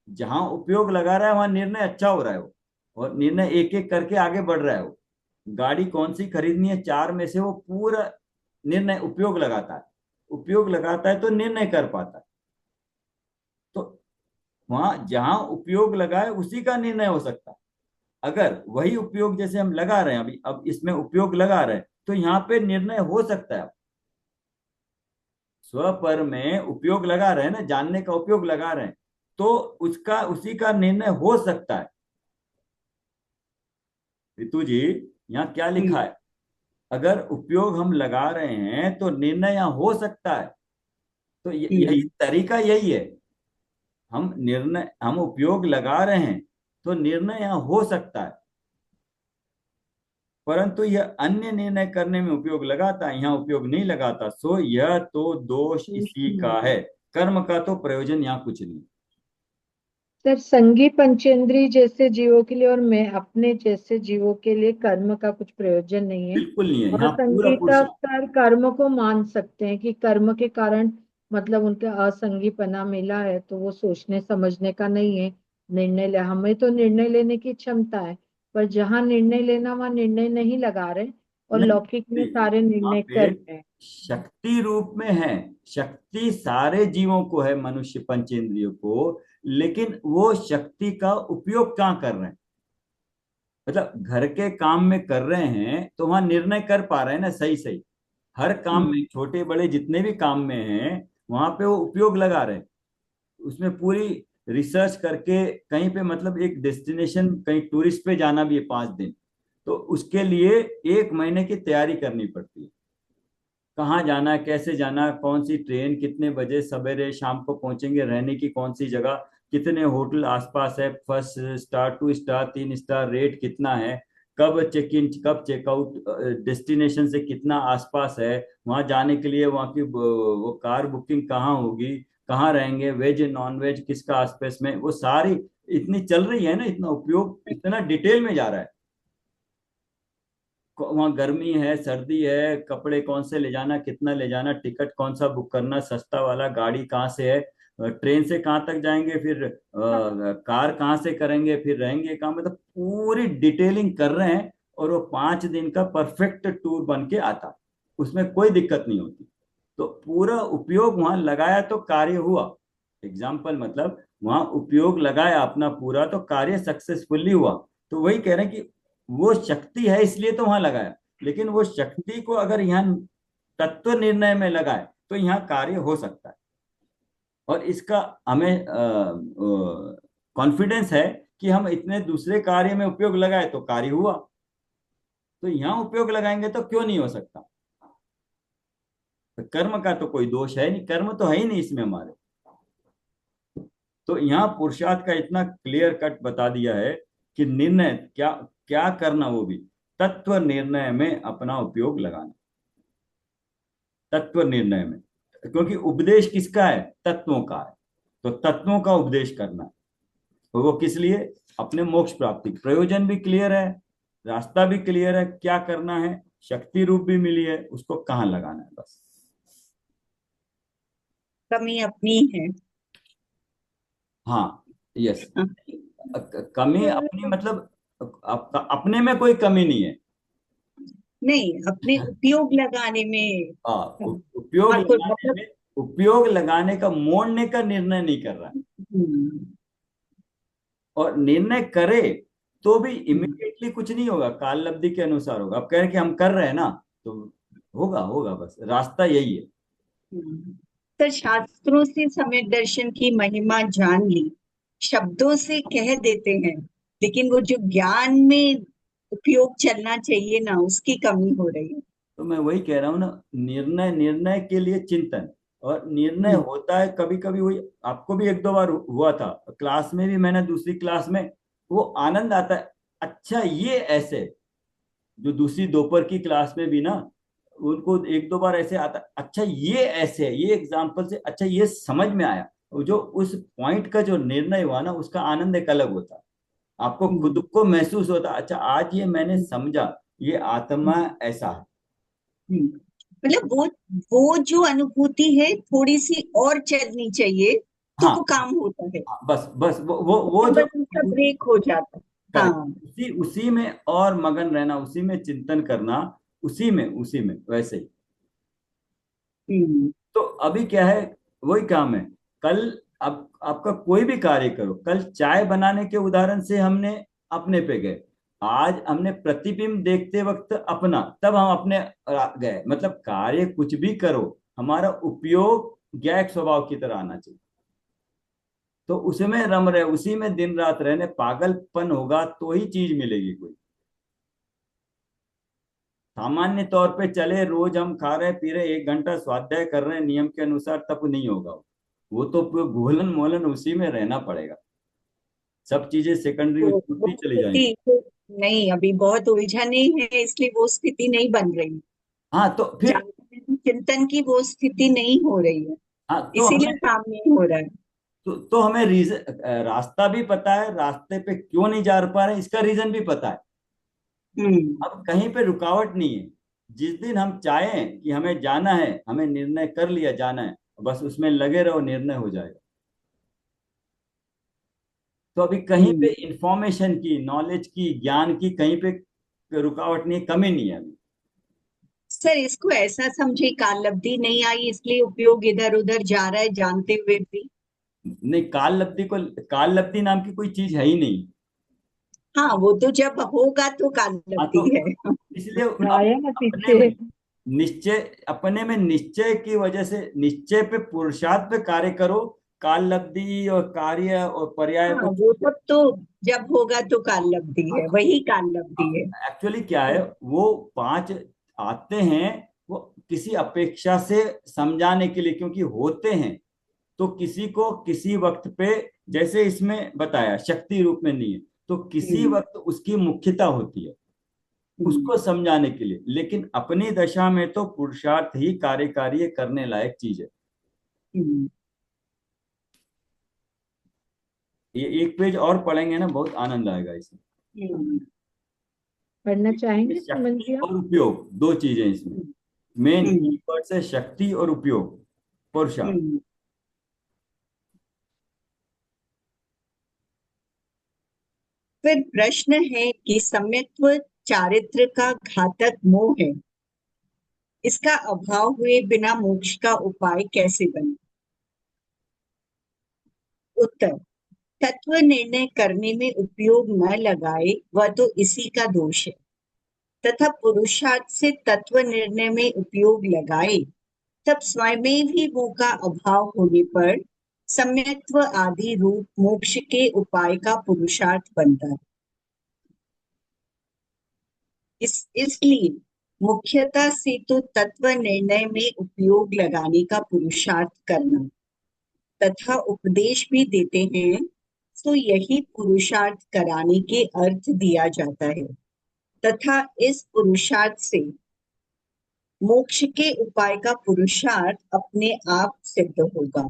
जहां उपयोग लगा रहा है वहां निर्णय अच्छा हो रहा है वो, और निर्णय एक एक करके आगे बढ़ रहा है वो। गाड़ी कौन सी खरीदनी है, चार में से वो पूरा निर्णय उपयोग लगाता है। उपयोग लगाता है तो निर्णय कर पाता है। तो वहां जहां उपयोग लगाए उसी का निर्णय हो सकता है। अगर वही उपयोग जैसे हम लगा रहे हैं अभी, अब इसमें उपयोग लगा रहे हैं, तो यहाँ पे निर्णय हो सकता है। स्व पर में उपयोग लगा रहे हैं ना, जानने का उपयोग लगा रहे हैं, तो उसका उसी का निर्णय हो सकता है। ऋतु जी, यहाँ क्या लिखा है? अगर उपयोग हम लगा रहे हैं तो निर्णय यहाँ हो सकता है। तो यही तरीका यही है। हम उपयोग लगा रहे हैं तो निर्णय यहाँ हो सकता है, परंतु यह अन्य निर्णय करने में उपयोग लगाता है, यहाँ उपयोग नहीं लगाता, सो यह तो दोष इसी का है। कर्म का तो प्रयोजन यहाँ कुछ नहीं। सर, संगी पंचेंद्री जैसे जीवों के लिए और मैं अपने जैसे जीवों के लिए कर्म का कुछ प्रयोजन नहीं है। बिल्कुल नहीं है, और यहाँ पूरा संगीता पुरुषार्थ। सर कर्म को मान सकते हैं कि कर्म के कारण मतलब उनके असंगीपना मिला है, तो वो सोचने समझने का नहीं है। हमें तो निर्णय लेने की क्षमता है, पर जहां निर्णय लेना वहां निर्णय नहीं लगा रहे और नहीं लौकिक में नहीं, सारे वहां निर्णय पे कर रहे हैं। शक्ति रूप में है। शक्ति सारे जीवों को है, मनुष्य पंचेंद्रियों को, लेकिन वो शक्ति का उपयोग कहाँ कर रहे हैं? मतलब घर के काम में कर रहे हैं तो वहां निर्णय कर पा रहे हैं ना, सही सही। हर काम में, छोटे बड़े जितने भी काम में हैं, वहां पे वो उपयोग लगा रहे हैं। उसमें पूरी रिसर्च करके कहीं पे, मतलब एक डेस्टिनेशन कहीं टूरिस्ट पे जाना भी है 5 दिन, तो उसके लिए 1 महीने की तैयारी करनी पड़ती है। कहाँ जाना है, कैसे जाना है, कौन सी ट्रेन, कितने बजे सवेरे शाम को पहुंचेंगे, रहने की कौन सी जगह, कितने होटल आसपास है, 1 स्टार 2 स्टार 3 स्टार, रेट कितना है, कब चेक इन कब चेकआउट, डेस्टिनेशन से कितना आसपास है, वहां जाने के लिए वहां की वो कार बुकिंग कहाँ होगी, कहाँ रहेंगे, वेज नॉन वेज किसका आसपास में, वो सारी इतनी चल रही है ना, इतना उपयोग इतना डिटेल में जा रहा है। वहाँ गर्मी है, सर्दी है, कपड़े कौन से ले जाना, कितना ले जाना, टिकट कौन सा बुक करना, सस्ता वाला, गाड़ी कहाँ से है, ट्रेन से कहाँ तक जाएंगे, फिर कार कहाँ से करेंगे, फिर रहेंगे कहाँ, मतलब पूरी डिटेलिंग कर रहे हैं। और वो 5 दिन का परफेक्ट टूर बन के आता, उसमें कोई दिक्कत नहीं होती। तो पूरा उपयोग वहां लगाया तो कार्य हुआ। एग्जाम्पल मतलब वहां उपयोग लगाया अपना पूरा तो कार्य सक्सेसफुली हुआ। तो वही कह रहे हैं कि वो शक्ति है इसलिए तो वहां लगाया, लेकिन वो शक्ति को अगर यहाँ तत्व निर्णय में लगाए तो यहाँ कार्य हो सकता है। और इसका हमें कॉन्फिडेंस है कि हम इतने दूसरे कार्य में उपयोग लगाए तो कार्य हुआ, तो यहाँ उपयोग लगाएंगे तो क्यों नहीं हो सकता। तो कर्म का तो कोई दोष है नहीं, कर्म तो है ही नहीं इसमें हमारे। तो यहाँ पुरुषार्थ का इतना क्लियर कट बता दिया है कि निर्णय क्या क्या करना, वो भी तत्व निर्णय में अपना उपयोग लगाना। तत्व निर्णय में, क्योंकि उपदेश किसका है, तत्वों का है, तो तत्वों का उपदेश करना है। तो वो किस लिए, अपने मोक्ष प्राप्ति। प्रयोजन भी क्लियर है, रास्ता भी क्लियर है, क्या करना है, शक्ति रूप भी मिली है, उसको कहाँ लगाना है, बस। कमी अपनी है। हाँ, यस। कमी अपनी मतलब अपने में कोई कमी नहीं है। नहीं, अपने उपयोग लगाने में। हाँ, उपयोग और कोई लगाने मतलब। में, उपयोग लगाने का, मोड़ने का निर्णय नहीं कर रहा है। हम्म, और निर्णय करे तो भी इमिडिएटली कुछ नहीं होगा, काल लब्धि के अनुसार होगा। अब कह रहे हैं कि हम कर रहे हैं ना, तो होगा होगा, बस रास्ता यही है। हम्म। तो शास्त्रों से सम्यक दर्शन की महिमा जान ली, शब्दों से कह देते हैं, लेकिन वो जो ज्ञान में उपयोग चलना चाहिए ना, उसकी कमी हो रही है। तो मैं वही कह रहा हूँ ना, निर्णय निर्णय के लिए चिंतन, और निर्णय हम्म, होता है कभी कभी। वही आपको भी 1-2 बार हुआ था, क्लास में भी, मैंने दूसरी क्लास में, वो आनंद आता है। अच्छा ये ऐसे, जो दूसरी दोपहर की क्लास में भी ना, उनको एक दो बार ऐसे आता, अच्छा ये ऐसे है, ये एग्जाम्पल से अच्छा ये समझ में आया, वो जो उस पॉइंट का जो निर्णय हुआ ना, उसका आनंद एक अलग होता है। आपको खुद हम्म, को महसूस होता, अच्छा आज ये मैंने हम्म, समझा, ये आत्मा हम्म, ऐसा है। मतलब वो जो अनुभूति है थोड़ी सी और चलनी चाहिए तो हाँ वो काम होता है। हाँ, बस बस वो तो जो बस उसका ब्रेक हो जाता है। करेक्ट, हाँ। उसी उसी में और मगन रहना, उसी में चिंतन करना, उसी में वैसे ही। हम्म, तो अभी क्या है, वही काम है। कल, अब आपका कोई भी कार्य करो, कल चाय बनाने के उदाहरण से हमने अपने पे गए, आज हमने प्रतिबिंब देखते वक्त अपना, तब हम अपने गए। मतलब कार्य कुछ भी करो, हमारा उपयोग ज्ञायक स्वभाव की तरह आना चाहिए। तो उसमें रम रहे, उसी में दिन रात रहने, पागलपन होगा तो ही चीज मिलेगी कोई। सामान्य तौर पे चले, रोज हम खा रहे पी रहे, 1 घंटा स्वाध्याय कर रहे हैं नियम के अनुसार, तब नहीं होगा। वो तो पूरा घोलन मोलन उसी में रहना पड़ेगा, सब चीजें सेकेंडरी वो छूटती चली जाएंगी। स्थिति नहीं, अभी बहुत उलझने है इसलिए वो स्थिति नहीं बन रही। हाँ तो फिर, जागरण चिंतन की वो स्थिति नहीं हो रही है, हाँ तो हमें, इसीलिए काम नहीं हो रहा है। तो हमें रीजन, रास्ता भी पता है, रास्ते पे क्यों नहीं जा पा रहे हैं इसका रीजन भी पता है। हम्म, अब कहीं पे रुकावट नहीं है। जिस दिन हम चाहें कि हमें जाना है, हमें निर्णय कर लिया जाना है, बस उसमें लगे रहो, निर्णय हो जाएगा। तो अभी कहीं पे हम्म। इंफॉर्मेशन की, नॉलेज की, ज्ञान की कहीं पे रुकावट नहीं है, कमी नहीं है अभी। सर इसको ऐसा समझे, काल अवधि नहीं आई इसलिए उपयोग इधर उधर जा रहा है जानते हुए भी। नहीं, काल लब्धि नाम की कोई चीज है ही नहीं। हाँ, वो तो जब होगा तो काल हाँ तो अवधि है। इसलिए आया ना अपने में पीछे। निश्चय, अपने में निश्चय की वजह से, निश्चय पे पुरुषार्थ पे कार्य करो, काल लब्धि और कार्य और पर्याय हाँ, को वो छोड़ सब तो जब होगा तो काल अवधि है, दो। वही काल अवधि है। एक्चुअली क्या है, वो 5 आते हैं, वो किसी अपेक्षा से समझाने के लिए, क्योंकि होते हैं तो किसी को किसी वक्त पे, जैसे इसमें बताया शक्ति रूप में नहीं है, तो किसी हम्म, वक्त उसकी मुख्यता होती है हम्म, उसको समझाने के लिए, लेकिन अपनी दशा में तो पुरुषार्थ ही कार्यकारी करने लायक चीज है। हम्म, ये एक पेज और पढ़ेंगे ना, बहुत आनंद आएगा इसमें। हम्म, पढ़ना चाहेंगे सुमन शक्ति जी आप? और उपयोग, दो चीजें इसमें, मेन हम्म, कीवर्ड है शक्ति और उपयोग, पुरुषार्थ। हम्म। फिर प्रश्न है कि सम्यक्त्व चारित्र का घातक मोह है, इसका अभाव हुए बिना मोक्ष का उपाय कैसे बने? उत्तर, तत्व निर्णय करने में उपयोग न लगाए वह तो इसी का दोष है, तथा पुरुषार्थ से तत्व निर्णय में उपयोग लगाए तब स्वयं ही मोह का अभाव होने पर सम्यक्त्व आदि रूप मोक्ष के उपाय का पुरुषार्थ बनता है। इसलिए मुख्यता से तो तत्व निर्णय में उपयोग लगाने का पुरुषार्थ करना तथा उपदेश भी देते हैं, तो यही पुरुषार्थ कराने के अर्थ दिया जाता है, तथा इस पुरुषार्थ से मोक्ष के उपाय का पुरुषार्थ अपने आप सिद्ध होगा।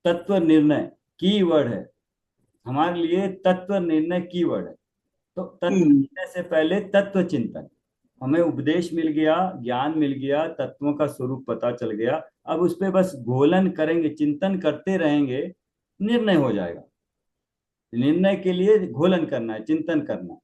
तत्व निर्णय की वर्ड है हमारे लिए, तत्व निर्णय की वर्ड है। तो तत्व हम्म, निर्णय से पहले तत्व चिंतन, हमें उपदेश मिल गया, ज्ञान मिल गया, तत्वों का स्वरूप पता चल गया, अब उस पे बस घोलन करेंगे, चिंतन करते रहेंगे, निर्णय हो जाएगा। निर्णय के लिए घोलन करना है, चिंतन करना है,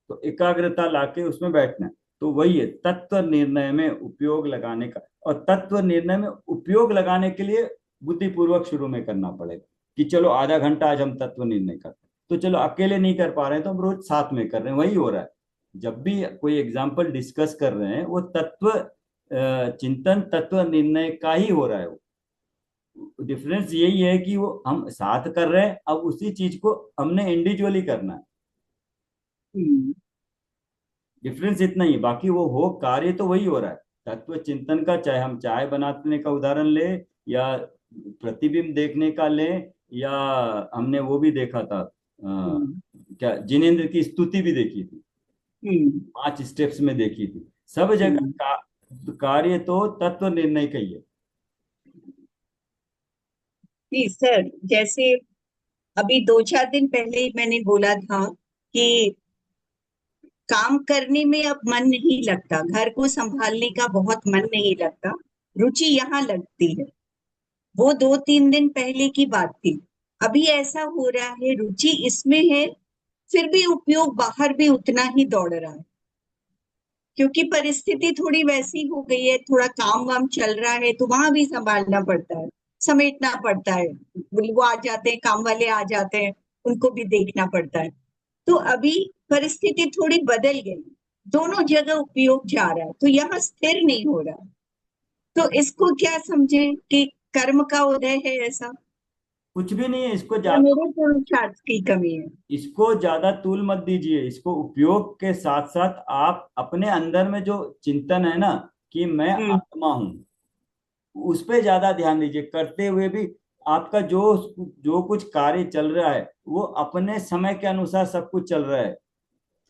तो एकाग्रता लाके उसमें बैठना है। तो वही है तत्व निर्णय में उपयोग लगाने का। और तत्व निर्णय में उपयोग लगाने के लिए बुद्धिपूर्वक शुरू में करना पड़ेगा, कि चलो आधा घंटा आज हम तत्व निर्णय करते हैं, तो चलो अकेले नहीं कर पा रहे हैं तो हम रोज साथ में कर रहे हैं, वही हो रहा है। जब भी कोई एग्जाम्पल डिस्कस कर रहे हैं, वो तत्व चिंतन, तत्व निर्णय का ही हो रहा है। डिफरेंस यही है कि वो हम साथ कर रहे हैं, अब उसी चीज को हमने इंडिविजुअली करना है। हम्म, डिफरेंस इतना ही है, बाकी वो हो कार्य तो वही हो रहा है। तत्व चिंतन का, चाहे हम चाय बनाने का उदाहरण ले, या प्रतिबिंब देखने का ले, या हमने वो भी देखा था, हम्म, क्या जिनेंद्र की स्तुति भी देखी थी। 5 स्टेप्स में देखी थी। सब जगह हम्म। कार्य तो तत्व निर्णय का ही है। जी सर, जैसे अभी 2-4 दिन पहले मैंने बोला था कि काम करने में अब मन नहीं लगता, घर को संभालने का बहुत मन नहीं लगता, रुचि यहाँ लगती है। वो 2-3 दिन पहले की बात थी। अभी ऐसा हो रहा है, रुचि इसमें है, फिर भी उपयोग बाहर भी उतना ही दौड़ रहा है, क्योंकि परिस्थिति थोड़ी वैसी हो गई है, थोड़ा काम वाम चल रहा है तो वहां भी संभालना पड़ता है, समेटना पड़ता है। वो आ जाते हैं, काम वाले आ जाते हैं, उनको भी देखना पड़ता है। तो अभी परिस्थिति थोड़ी बदल गई, दोनों जगह उपयोग जा रहा है, तो यहाँ स्थिर नहीं हो रहा। तो इसको क्या समझे कि कर्म का उदय है ऐसा, कुछ भी नहीं है, इसको या ज्यादा, मेरे पुरुषार्थ की कमी है? इसको ज्यादा तूल मत दीजिए। इसको उपयोग के साथ साथ आप अपने अंदर में जो चिंतन है ना, कि मैं हम्म। आत्मा हूं, उस पे ज्यादा ध्यान दीजिए। करते हुए भी आपका जो जो कुछ कार्य चल रहा है वो अपने समय के अनुसार सब कुछ चल रहा है,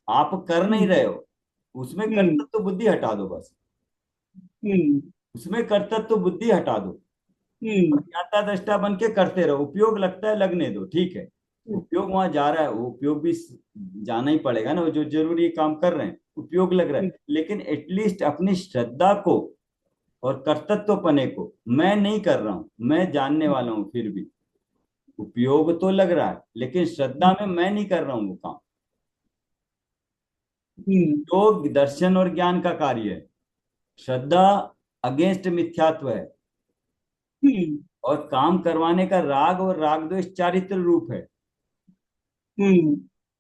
आप कर नहीं हम्म। रहे हो। उसमें हम्म। कर्तव्य तो बुद्धि हटा दो बस, हम्म। उसमें कर्तव्य तो बुद्धि हटा दो। हम्म। ज्ञाता दृष्टा बन के करते रहो, उपयोग लगता है लगने दो, ठीक है। उपयोग वहां जा रहा है, वो उपयोग भी जाना ही पड़ेगा ना, वो जो जरूरी काम कर रहे हैं उपयोग लग रहा है, लेकिन एटलीस्ट अपनी श्रद्धा को और कर्तृत्वपने को, मैं नहीं कर रहा हूं, मैं जानने वाला हूं, फिर भी उपयोग तो लग रहा है, लेकिन श्रद्धा में मैं नहीं कर रहा हूं वो काम। हम्म। योग दर्शन और ज्ञान का कार्य है, श्रद्धा अगेंस्ट मिथ्यात्व है, हम्म। और काम करवाने का राग और राग द्वेष चारित्र रूप है। हम्म।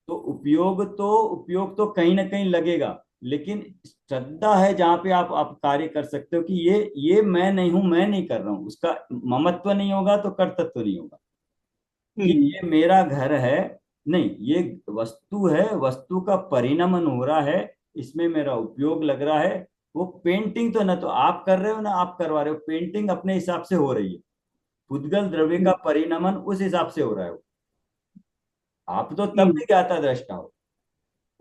तो उपयोग तो कहीं ना कहीं लगेगा, लेकिन श्रद्धा है जहां पे आप कार्य कर सकते हो कि ये मैं नहीं हूं, मैं नहीं कर रहा हूं, उसका ममत्व नहीं होगा तो कर्तृत्व नहीं होगा। कि हम्म। ये मेरा घर है, नहीं, ये वस्तु है, वस्तु का परिणमन हो रहा है, इसमें मेरा उपयोग लग रहा है। वो पेंटिंग तो ना तो आप कर रहे हो ना आप करवा रहे हो, पेंटिंग अपने हिसाब से हो रही है, पुद्गल द्रव्य का परिणमन उस हिसाब से हो रहा है। आप तो तब हम्म। भी ज्ञाता दृष्टा हो,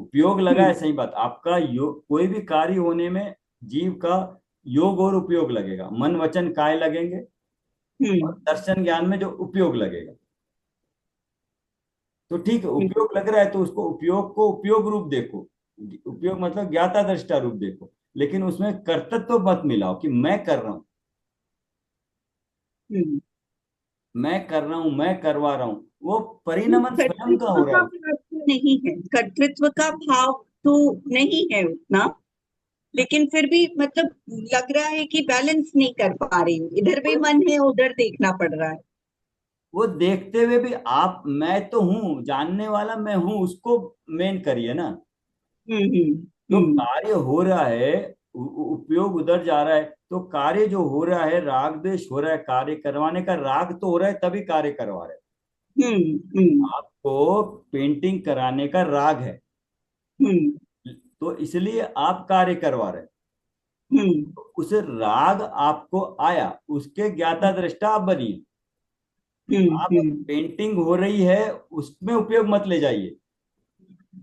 उपयोग लगा हम्म। है, सही बात। आपका योग, कोई भी कार्य होने में जीव का योग और उपयोग लगेगा, मन वचन काय लगेंगे, और हम्म। दर्शन ज्ञान में जो उपयोग लगेगा। तो ठीक है, हम्म। उपयोग लग रहा है तो उसको उपयोग को उपयोग रूप देखो, उपयोग मतलब ज्ञाता दृष्टा रूप देखो, लेकिन उसमें कर्तृत्व मत मिलाओ कि मैं कर रहा हूं, हम्म। मैं कर रहा हूं, मैं करवा रहा हूं। वो परिणमन स्वयं का कर्तृत्व हो रहा का है। भाव तो नहीं है, कर्तृत्व का भाव तो नहीं है उतना, लेकिन फिर भी मतलब लग रहा है कि बैलेंस नहीं कर पा रही हूँ, इधर भी वो मन है उधर देखना पड़ रहा है। वो देखते हुए भी आप, मैं तो हूं, जानने वाला मैं हूं, उसको मेन करिए ना। हम्म। हम्म। जो हम्म। कार्य हो रहा है, उपयोग उधर जा रहा है, तो कार्य जो हो रहा है, राग द्वेष हो रहा है, कार्य करवाने का राग तो हो रहा है तभी कार्य करवा रहे हैं। हम्म। हम्म। आपको पेंटिंग कराने का राग है, हम्म। तो इसलिए आप कार्य करवा रहे हैं। हम्म। तो उस राग आपको आया, उसके ज्ञाता दृष्टा आप बनिए। हम्म। आप, हम्म। पेंटिंग हो रही है उसमें उपयोग मत ले जाइए,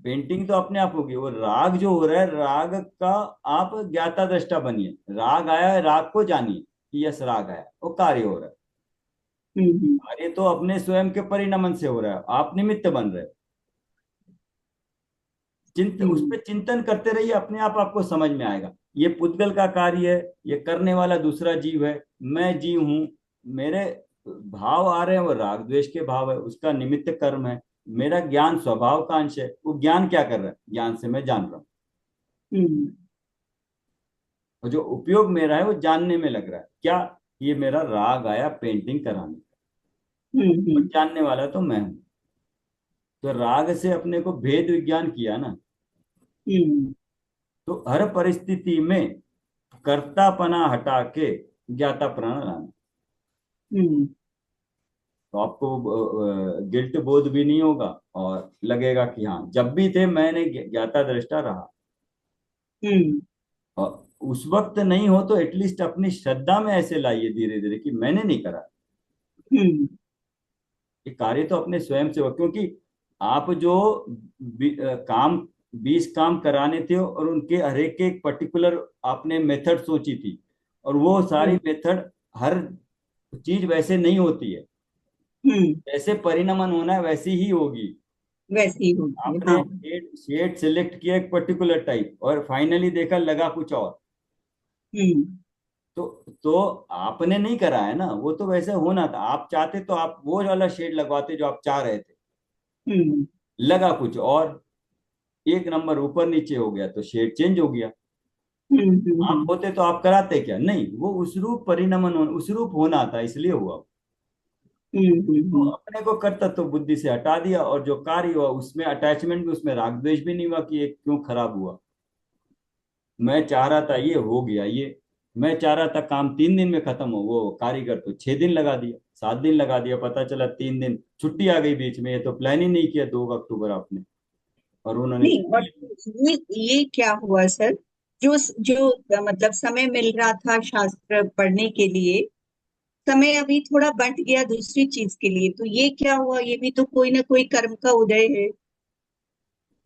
पेंटिंग तो अपने आप होगी। वो राग जो हो रहा है, राग का आप ज्ञाता दृष्टा बनिए। राग आया है, राग को जानिए कि यस राग आया, वो कार्य हो रहा है। हम्म। कार्य तो अपने स्वयं के परिणमन से हो रहा है, आप निमित्त बन रहे हैं। उस हम्म। पर चिंतन करते रहिए, अपने आप आपको समझ में आएगा। ये पुद्गल का कार्य है, ये करने वाला दूसरा जीव है, मैं जीव हूं। मेरे भाव आ रहे हैं, वो राग द्वेष के भाव है, उसका निमित्त कर्म है। मेरा ज्ञान स्वभाव का अंश है, वो ज्ञान क्या कर रहा है, ज्ञान से मैं जान रहा हूँ। हम्म। और जो उपयोग मेरा है वो जानने में लग रहा है, क्या, ये मेरा राग आया पेंटिंग कराने का, हम्म। और हम्म। जानने वाला तो मैं हूं। तो राग से अपने को भेद विज्ञान किया ना, हम्म। तो हर परिस्थिति में कर्तापना हटा के ज्ञातापना लाना। हम्म। तो आपको गिल्ट बोध भी नहीं होगा, और लगेगा कि हाँ, जब भी थे मैंने ज्ञाता दृष्टा रहा। हम्म। और उस वक्त नहीं हो तो एटलीस्ट अपनी श्रद्धा में ऐसे लाइए धीरे धीरे कि मैंने नहीं करा, हम्म। ये कार्य तो अपने स्वयं से हो। क्योंकि आप जो काम 20 काम कराने थे और उनके हर एक के एक पर्टिकुलर आपने मेथड सोची थी, और वो सारी हम्म मेथड, हर चीज वैसे नहीं होती है। हम्म जैसे परिणमन होना है वैसी ही होगी। वैसी होगी, आपने हाँ। शेड शेड सिलेक्ट किया एक पर्टिकुलर टाइप, और फाइनली देखा लगा कुछ और। हम्म तो आपने नहीं करा है ना, वो तो वैसे होना था। आप चाहते तो आप वो वाला शेड लगवाते जो आप चाह रहे थे, हम्म लगा कुछ और, एक नंबर ऊपर नीचे हो गया तो शेड चेंज हो गया। आप हम्म होते तो आप कराते क्या? नहीं, वो उस रूप परिणमन उस रूप होना था, इसलिए हुआ। तो हम्म अपने को कर्तव्य तो बुद्धि से हटा दिया, और जो कार्य हुआ उसमें अटैचमेंट भी, उसमें राग द्वेष भी नहीं हुआ कि ये क्यों खराब हुआ। मैं चाह रहा था ये हो गया, ये मैं चाह रहा था काम 3 दिन में खत्म हो, वो कारीगर तो 6 दिन लगा दिया, 7 दिन लगा दिया, पता चला 3 दिन छुट्टी आ गई बीच में। ये तो प्लान ही नहीं किया 2 अक्टूबर आपने, और उन्होंने नहीं, छुट्टी और ले ली। ये क्या हुआ सर? जो जो मतलब समय मिल रहा था शास्त्र पढ़ने के लिए, समय अभी थोड़ा बंट गया दूसरी चीज के लिए, तो ये क्या हुआ? ये भी तो कोई ना कोई कर्म का उदय है।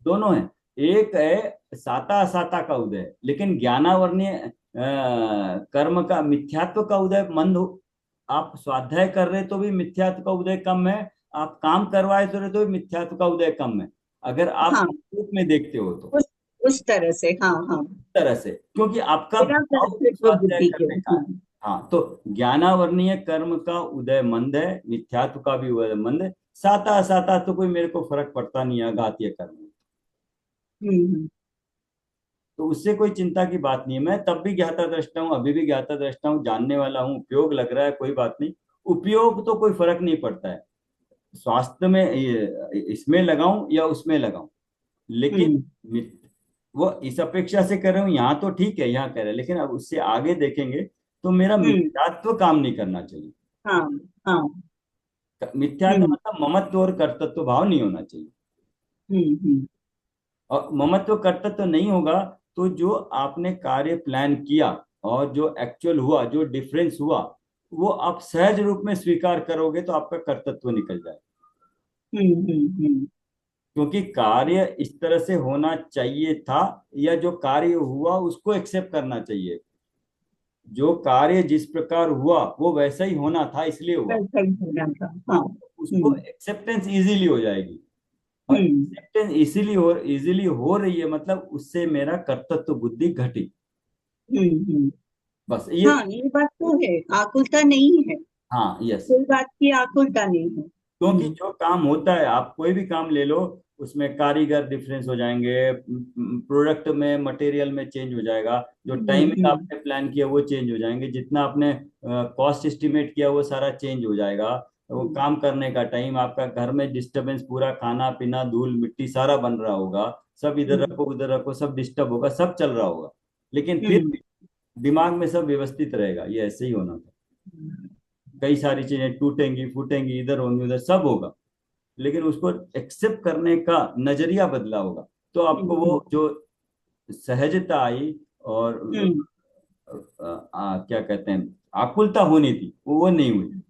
दोनों है। एक है साता असाता का उदय, लेकिन ज्ञानावर्णीय कर्म का मिथ्यात्व का उदय मंद हो। आप स्वाध्याय कर रहे तो भी मिथ्यात्व का उदय कम है, आप काम करवाए तो रहे तो भी मिथ्यात्व का उदय कम है, अगर आप हाँ, रूप में देखते हो तो। उस उस तरह से, हाँ हाँ। इस तरह से, क्योंकि आपका बिना भाव कर्तृत्व स्वाध्याय बुद्धि के, करने का है। हाँ, तो ज्ञानावर्णीय कर्म का उदय मंद है, मिथ्यात्व का भी उदय मंद है। साता असाता तो कोई मेरे को फर्क पड़ता नहीं है, घातीय कर्म है। हम्म तो उससे कोई चिंता की बात नहीं है। मैं तब भी ज्ञाता दृष्टा हूँ, अभी भी ज्ञाता दृष्टा हूँ, जानने वाला हूँ। उपयोग लग रहा है कोई बात नहीं, उपयोग तो कोई फर्क नहीं पड़ता है। स्वास्थ्य में इसमें लगाऊं या उसमें लगाऊं, लेकिन हम्म वो इस अपेक्षा से कर रहा हूँ, यहाँ तो ठीक है, यहाँ कर रहे हैं, लेकिन अब उससे आगे देखेंगे तो मेरा हम्म मिथ्यात्व काम नहीं करना चाहिए। हाँ हाँ। मिथ्यात्व हम्म मतलब ममत्व और कर्तृत्व भाव नहीं होना चाहिए। हम्म और ममत्व कर्तव्य तो नहीं होगा, तो जो आपने कार्य प्लान किया और जो एक्चुअल हुआ, जो डिफरेंस हुआ, वो आप सहज रूप में स्वीकार करोगे तो आपका कर्तव्य निकल जाए। हम्म क्योंकि कार्य इस तरह से होना चाहिए था, या जो कार्य हुआ उसको एक्सेप्ट करना चाहिए। जो कार्य जिस प्रकार हुआ वो वैसा ही होना था, इसलिए हुआ। वैसा ही होना था, हाँ। उसको एक्सेप्टेंस इजीली हो जाएगी। और हम्म एक्सेप्टेंस इजीली हो रही है, मतलब उससे मेरा कर्तव्य बुद्धि घटी। हम्म। बस ये। हाँ, ये बात तो है, आकुलता नहीं है, हाँ, यस। कोई बात की आकुलता नहीं है। क्योंकि जो काम होता है, आप कोई भी काम ले लो, उसमें कारीगर डिफरेंस हो जाएंगे, प्रोडक्ट में मटेरियल में चेंज हो जाएगा, जो टाइमिंग हम्म आपने प्लान किया वो चेंज हो जाएंगे, जितना आपने कॉस्ट एस्टिमेट किया वो सारा चेंज हो जाएगा। वो हम्म काम करने का टाइम, आपका घर में डिस्टरबेंस, पूरा खाना पीना धूल मिट्टी सारा बन रहा होगा, सब इधर हम्म रखो उधर रखो, सब डिस्टर्ब होगा, सब चल रहा होगा, लेकिन फिर हम्म भी दिमाग में सब व्यवस्थित रहेगा। ये ऐसे ही होना था। कई सारी चीजें टूटेंगी फूटेंगी, इधर होंगी उधर सब होगा, लेकिन उसको एक्सेप्ट करने का नजरिया बदला होगा, तो आपको हम्म वो जो सहजता आई, और हम्म क्या कहते हैं, आकुलता होनी थी, वो नहीं हुई।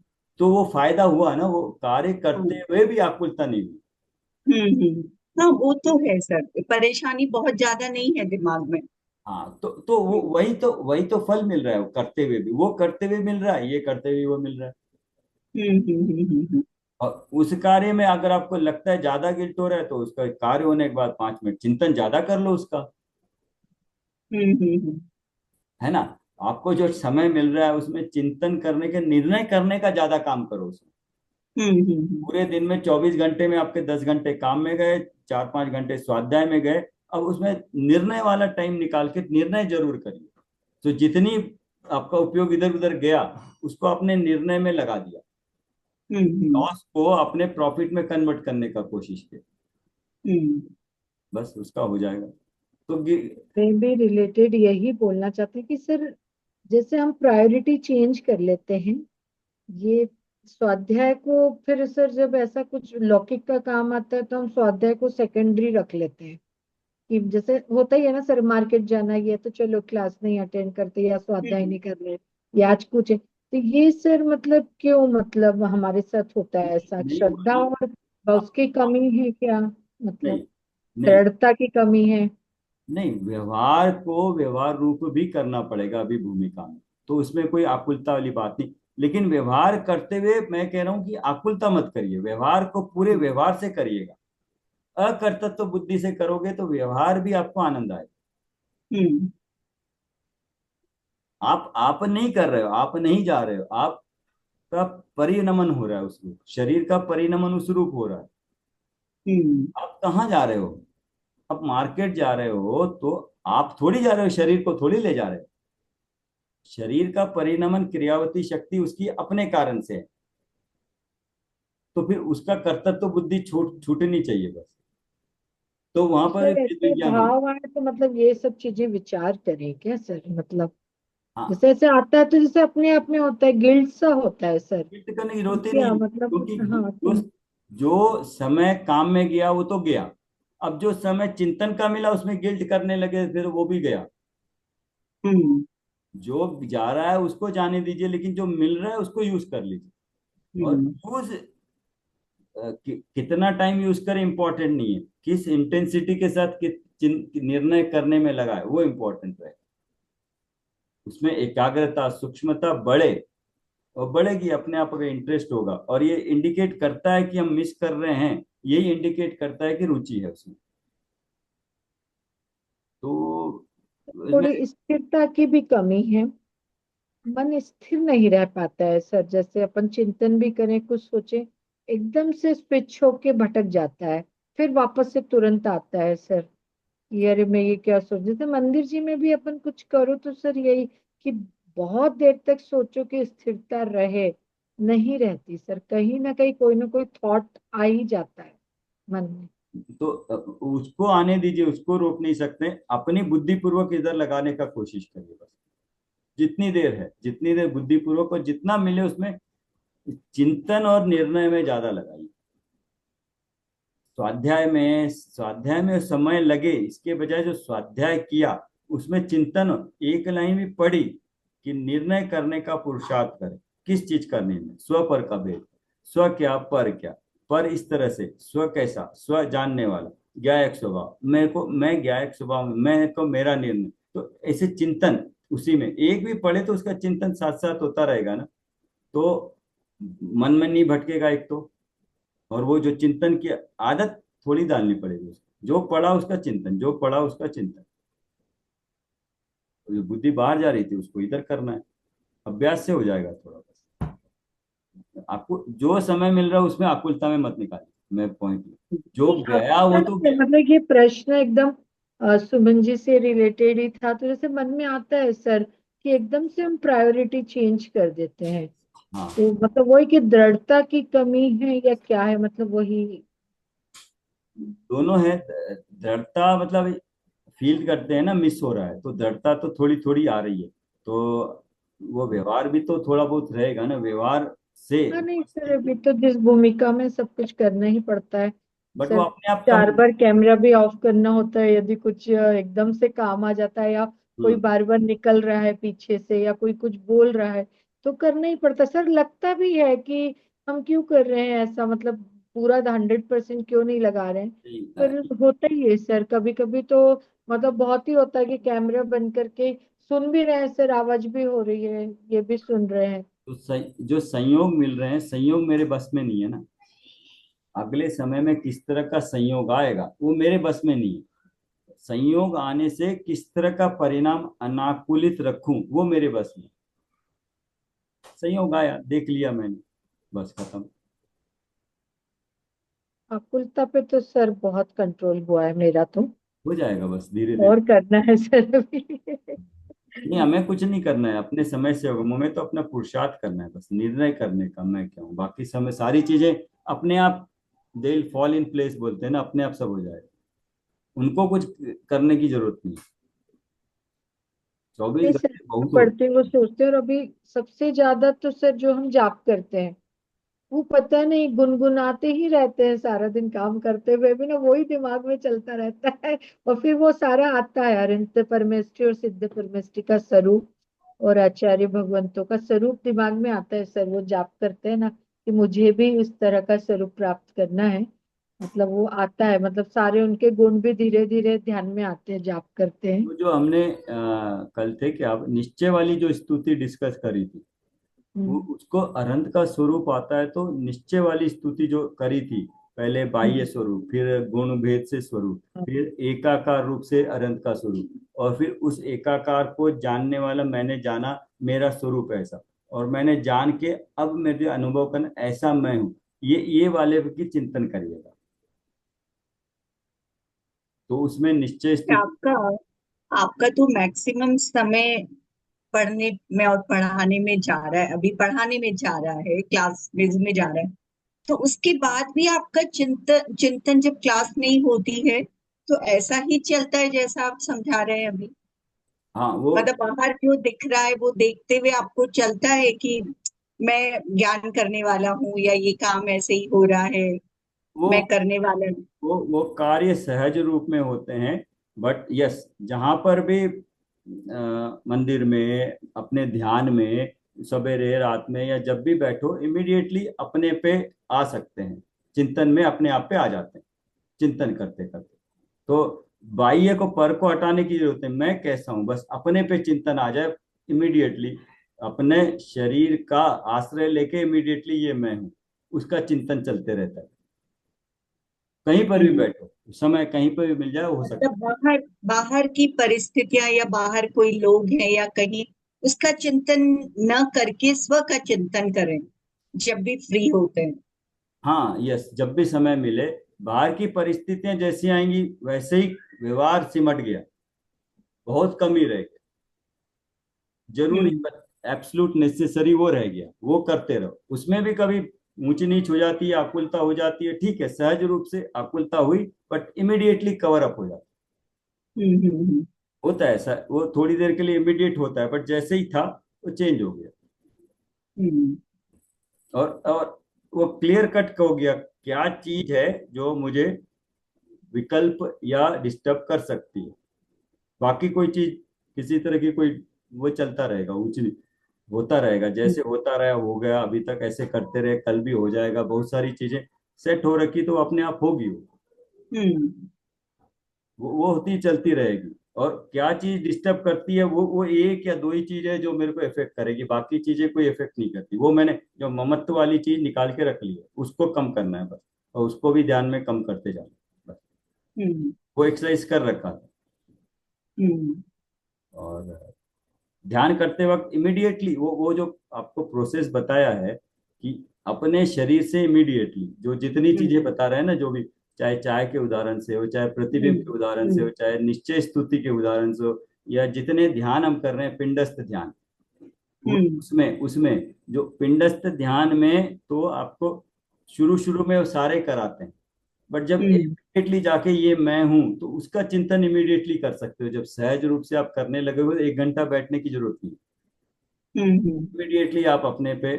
तो वो फायदा हुआ ना, वो कार्य करते हुए भी आकुलता नहीं हुई। हाँ, वो तो है सर, परेशानी बहुत ज्यादा नहीं है दिमाग में। हाँ, तो वो हम्म वही तो फल मिल रहा है, वो करते हुए भी, वो करते हुए मिल रहा है, ये करते हुए वो मिल रहा है। हम्म। और उस कार्य में अगर आपको लगता है ज्यादा गिल्ट हो रहा है, तो उसका कार्य होने के बाद 5 मिनट चिंतन ज्यादा कर लो उसका, हम्म है ना। आपको जो समय मिल रहा है उसमें चिंतन करने के, निर्णय करने का ज्यादा काम करो उसमें। हम्म। पूरे दिन में 24 घंटे में आपके 10 घंटे काम में गए, 4-5 घंटे स्वाध्याय में गए। अब उसमें निर्णय वाला टाइम निकाल के निर्णय जरूर करिए। तो जितनी आपका उपयोग इधर उधर गया, उसको अपने निर्णय में लगा दिया, हम्म लॉस को अपने प्रॉफिट में कन्वर्ट करने का कोशिश की, हम्म बस उसका हो जाएगा। तो मैं भी रिलेटेड यही बोलना चाहती हूँ कि सर, जैसे हम प्रायोरिटी चेंज कर लेते हैं, ये स्वाध्याय को फिर सर जब ऐसा कुछ लौकिक का काम आता है तो हम स्वाध्याय को सेकेंडरी रख लेते हैं, कि जैसे होता ही है ना सर, मार्केट जाना ही है तो चलो क्लास नहीं अटेंड करते या स्वाध्याय हम्म नहीं कर रहे, या आज कुछ है, तो ये सर मतलब क्यों, मतलब हमारे साथ होता है ऐसा, नहीं श्रद्धा वही और उसकी कमी है क्या, नहीं, मतलब? नहीं दृढ़ता की कमी है। नहीं, व्यवहार को व्यवहार रूप भी करना पड़ेगा अभी भूमिका में, तो उसमें कोई आकुलता वाली बात नहीं। लेकिन व्यवहार करते हुए मैं कह रहा हूं कि आकुलता मत करिए, व्यवहार को पूरे व्यवहार से करिएगा। अकर्तृत्व बुद्धि से करोगे तो व्यवहार भी आपको आनंद आएगा। हम्म। आप नहीं कर रहे हो, आप नहीं जा रहे हो, आपका परिणमन हो रहा है, उसमें शरीर का परिणमन उस रूप हो रहा है। हम्म। आप कहाँ जा रहे हो? आप मार्केट जा रहे हो तो आप थोड़ी जा रहे हो, शरीर को थोड़ी ले जा रहे हो। शरीर का परिणमन क्रियावती शक्ति उसकी अपने कारण से है, तो फिर उसका कर्तव्य बुद्धि छूटनी चाहिए बस। तो वहां पर सर वेद ऐसे विज्ञान होगा। भाव आए तो मतलब ये सब चीजें विचार करें क्या सर? मतलब हाँ, जैसे ऐसे आता है तो जैसे अपने आप में होता है, गिल्ट सा होता है सर। गिल्ट करने की जरूरत ही नहीं क्या है, मतलब? क्योंकि हाँ जो कि जो समय काम में गया वो तो गया। अब जो समय चिंतन का मिला उसमें गिल्ट करने लगे फिर वो भी गया। हम्म। जो जा रहा है उसको जाने दीजिए, लेकिन जो मिल रहा है उसको यूज कर लीजिए। और हम्म। यूज कितना टाइम यूज करें इंपॉर्टेंट नहीं है, किस इंटेंसिटी के साथ निर्णय करने में लगा है वो इंपॉर्टेंट है। उसमें एकाग्रता सूक्ष्मता बढ़े, और बढ़ेगी अपने आप, अगर इंटरेस्ट होगा और ये इंडिकेट करता है कि हम मिस कर रहे हैं, यही इंडिकेट करता है कि रुचि है उसमें। तो इसमें थोड़ी स्थिरता की भी कमी है। मन स्थिर नहीं रह पाता है सर। जैसे अपन चिंतन भी करें, कुछ सोचे, एकदम से स्विच होके भटक जाता है, फिर वापस से तुरंत आता है सर कि अरे मैं ये क्या सोच। जैसे मंदिर जी में भी अपन कुछ करो तो सर यही कि बहुत देर तक सोचो कि स्थिरता रहे, नहीं रहती सर। कहीं ना कहीं कोई ना कोई थॉट आ ही जाता है मन में। तो उसको आने दीजिए, उसको रोक नहीं सकते। अपनी बुद्धिपूर्वक इधर लगाने का कोशिश करिए बस। जितनी देर है, जितनी देर बुद्धिपूर्वक और जितना मिले उसमें चिंतन और निर्णय में ज्यादा लगाइए। स्वाध्याय में समय लगे, इसके बजाय जो स्वाध्याय किया उसमें चिंतन, एक लाइन भी पढ़ी कि निर्णय करने का पुरुषार्थ करें। किस चीज का निर्णय? स्व पर का भेद, स्व क्या पर क्या। पर इस तरह से स्व कैसा, स्व जानने वाला, ज्ञायक स्वभाव, मेरे को मैं ज्ञायक स्वभाव में, मैं को मेरा निर्णय। तो ऐसे चिंतन उसी में एक भी पढ़े तो उसका चिंतन साथ साथ होता रहेगा ना, तो मन में नहीं भटकेगा एक तो। और वो जो चिंतन की आदत थोड़ी डालनी पड़ेगी उसको, जो पढ़ा उसका चिंतन, जो पढ़ा उसका चिंतन। तो जो बुद्धि बाहर जा रही थी उसको इधर करना है, अभ्यास से हो जाएगा थोड़ा बस। आपको जो समय मिल रहा है उसमें आकुलता में मत निकालिए, मैं पॉइंट जो नहीं, गया आपको वो क्या तो लगता है? गया। मतलब ये प्रश्न एकदम सुमन जी से रिलेटेड ही था, तो जैसे मन में आता है सर कि एकदम से हम प्रायोरिटी चेंज कर देते हैं, हाँ, तो मतलब वही कि दृढ़ता की कमी है या क्या है? मतलब वही। दोनों है। दृढ़ता मतलब फील करते हैं ना मिस हो रहा है, तो दृढ़ता तो थोड़ी थोड़ी आ रही है। तो वो व्यवहार भी तो थोड़ा बहुत रहेगा ना, व्यवहार से। हाँ नहीं सर, अभी तो जिस भूमिका में सब कुछ करना ही पड़ता है बट वो सर। अपने आप कम। 4 बार कैमरा भी ऑफ करना होता है यदि कुछ एकदम से काम आ जाता है, या कोई हम्म, बार बार निकल रहा है पीछे से, या कोई कुछ बोल रहा है, तो करना ही पड़ता है सर। लगता भी है कि हम क्यों कर रहे हैं ऐसा, मतलब पूरा 100% क्यों नहीं लगा रहे हैं। सही पर है। होता ही है सर कभी कभी तो। मतलब बहुत ही होता है कि कैमरा बंद करके सुन भी रहे हैं सर, आवाज भी हो रही है, ये भी सुन रहे हैं। तो जो संयोग मिल रहे हैं, संयोग मेरे बस में नहीं है ना। अगले समय में किस तरह का संयोग आएगा वो मेरे बस में नहीं है। संयोग आने से किस तरह का परिणाम अनाकुलित रखूं वो मेरे बस में। संयोग आया, देख लिया मैंने, बस खत्म। आकुलता पे तो सर बहुत कंट्रोल हुआ है मेरा तो। हो जाएगा बस धीरे धीरे। और करना है सर अभी। नहीं, हमें कुछ नहीं करना है, अपने समय से होगा, हमें तो अपना पुरुषार्थ करना है बस, निर्णय करने का मैं क्या हूँ, बाकी समय सारी चीजें अपने आप they will fall in place बोलते हैं ना, अपने आप सब हो जाएगा। उनको कुछ करने की जरूरत नहीं। चौबीस नहीं सर, घंटे बहुत हो। पढ़ते वो सोचते हैं। और अभी सबसे ज्यादा तो सर जो हम जाप करते हैं, वो पता नहीं गुनगुनाते ही रहते हैं सारा दिन, काम करते हुए भी ना वही दिमाग में चलता रहता है। और फिर वो सारा आता है, अरिहंत परमेष्टि और सिद्ध परमेष्टि का स्वरूप और आचार्य भगवंतों का स्वरूप दिमाग में आता है सर। वो जाप करते हैं ना कि मुझे भी इस तरह का स्वरूप प्राप्त करना है, मतलब वो आता है, मतलब सारे उनके गुण भी धीरे धीरे ध्यान में आते हैं, जाप करते हैं। वो जो हमने कल थे क्या निश्चय वाली जो स्तुति डिस्कस करी थी, वो हम्म। उसको अरहंत का स्वरूप आता है, तो निश्चय वाली स्तुति जो करी थी, पहले बाह्य हम्म। स्वरूप, फिर गुण भेद से स्वरूप, फिर एकाकार रूप से अरहंत का स्वरूप, और फिर उस एकाकार को जानने वाला मैंने जाना मेरा स्वरूप ऐसा, और मैंने जान के अब मेरे अनुभव करना ऐसा मैं हूँ, ये वाले की चिंतन करिएगा। तो उसमें निश्चय स्तुति। आपका आपका तो मैक्सिमम समय पढ़ने में और पढ़ाने में जा रहा है, अभी पढ़ाने में जा रहा है, क्लास में जा रहा है। तो उसके बाद भी आपका चिंतन चिंतन जब क्लास नहीं होती है तो ऐसा ही चलता है जैसा आप समझा रहे हैं अभी? हाँ वो मतलब बाहर जो दिख रहा है वो देखते हुए आपको चलता है कि मैं ज्ञान करने वाला हूँ, या ये काम ऐसे ही हो रहा है, वो मैं करने वाला हूँ। वो कार्य सहज रूप में होते हैं। बट यस, जहां पर भी मंदिर में अपने ध्यान में सवेरे रात में या जब भी बैठो, इमीडिएटली अपने पे आ सकते हैं, चिंतन में अपने आप पे आ जाते हैं, चिंतन करते करते। तो बाह्य को पर को हटाने की जरूरत है, मैं कैसा हूं बस अपने पे चिंतन आ जाए इमीडिएटली, अपने शरीर का आश्रय लेके इमीडिएटली ये मैं हूं, उसका चिंतन चलते रहता है। कहीं पर भी हम्म। बैठो, समय कहीं पर भी मिल जाए, हो सकता मतलब बाहर बाहर की परिस्थितियां या बाहर कोई लोग हैं या कहीं, उसका चिंतन न करके स्व का चिंतन करें जब भी फ्री होते हैं। है। हाँ यस, जब भी समय मिले, बाहर की परिस्थितियां जैसी आएंगी वैसे ही व्यवहार सिमट गया, बहुत कम ही रह गया, जरूरी हम्म। एब्सोल्यूट नेसेसरी वो रह गया, वो करते रहो। उसमें भी कभी ऊंच नीच हो जाती है, आकुलता हो जाती है, ठीक है, सहज रूप से आकुलता हुई, बट इमीडिएटली कवर अप हो जाता हम्म। होता है ऐसा, वो थोड़ी देर के लिए इमीडिएट होता है, बट जैसे ही था वो चेंज हो गया। हम्म। और वो क्लियर कट हो गया क्या चीज है जो मुझे विकल्प या डिस्टर्ब कर सकती है। बाकी कोई चीज, किसी तरह की कोई, वो चलता रहेगा, ऊंच नीच होता रहेगा, जैसे होता रहा हो गया अभी तक, ऐसे करते रहे, कल भी हो जाएगा, बहुत सारी चीजें सेट हो रखी तो अपने आप होगी हम्म। वो होती चलती रहेगी। और क्या चीज डिस्टर्ब करती है, वो एक या दो ही चीज है जो मेरे को इफेक्ट करेगी, बाकी चीजें कोई इफेक्ट नहीं करती। वो मैंने जो ममत्व वाली चीज निकाल के रख ली है, उसको कम करना है बस, और उसको भी ध्यान में कम करते जाना है बस। हम्म। वो एक्सरसाइज कर रखा था। हम्म। और ध्यान करते वक्त इमिडिएटली वो जो आपको प्रोसेस बताया है कि अपने शरीर से इमिडिएटली जो जितनी चीजें हम्म। बता रहे हैं ना, जो भी, चाहे चाय के उदाहरण से हो, चाहे प्रतिबिंब हम्म। के उदाहरण से हो, हम्म। चाहे निश्चय स्तुति के उदाहरण से हो, या जितने ध्यान हम कर रहे हैं पिंडस्थ ध्यान, हम्म। उसमें उसमें जो पिंडस्थ ध्यान में तो आपको शुरू शुरू में वो सारे कराते हैं, बट जब हम्म। इमीडिएटली जाके ये मैं हूं तो उसका चिंतन इमीडिएटली कर सकते हो। जब सहज रूप से आप करने लगे हो, 1 घंटा बैठने की जरूरत नहीं, हम्म। इमीडिएटली आप अपने पे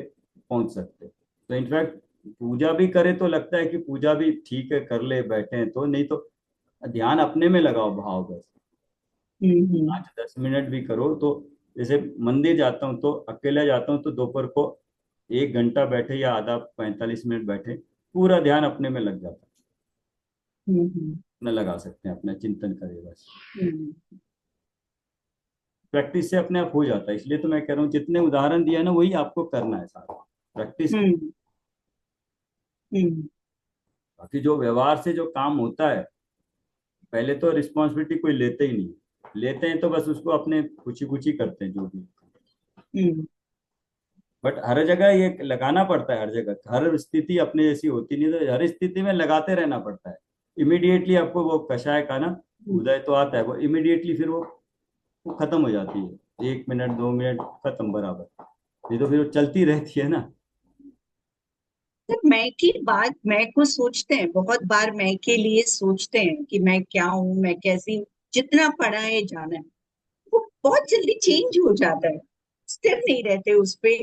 पहुंच सकते हो। तो इनफैक्ट पूजा भी करे तो लगता है कि पूजा भी ठीक है, कर ले बैठे हैं तो, नहीं तो ध्यान अपने में लगाओ, भाव बस, हम्म। 5-10 मिनट भी करो तो। जैसे मंदिर जाता हूँ तो अकेला जाता हूँ तो दोपहर को 1 घंटा बैठे या आधा 45 मिनट बैठे, पूरा ध्यान अपने में लग जाता है। हम्म। अपना लगा सकते हैं, अपना चिंतन करे बस, हम्म। प्रैक्टिस से अपने आप हो जाता है। इसलिए तो मैं कह रहा हूँ जितने उदाहरण दिया है ना, वही आपको करना है सारा, प्रैक्टिस। हम्म। हम्म। बाकी जो व्यवहार से जो काम होता है, पहले तो रिस्पॉन्सिबिलिटी कोई लेते ही नहीं, लेते हैं तो बस उसको अपने खुशी खुशी करते हैं जो भी। हम्म। बट हर जगह ये लगाना पड़ता है, हर जगह हर स्थिति अपने जैसी होती नहीं, तो हर स्थिति में लगाते रहना पड़ता है। इमीडिएटली आपको वो कषाय का ना उदय तो आता है, वो इमीडिएटली फिर वो खत्म हो जाती है, 1 मिनट 2 मिनट खत्म बराबर, ये तो फिर वो चलती रहती है ना। तो मैं की बात मैं को सोचते हैं, बहुत बार मैं के लिए सोचते हैं कि मैं क्या हूँ, मैं कैसी हूँ। जितना पढ़ा है जाना है वो बहुत जल्दी चेंज हो जाता है, स्थिर नहीं रहते उस पे।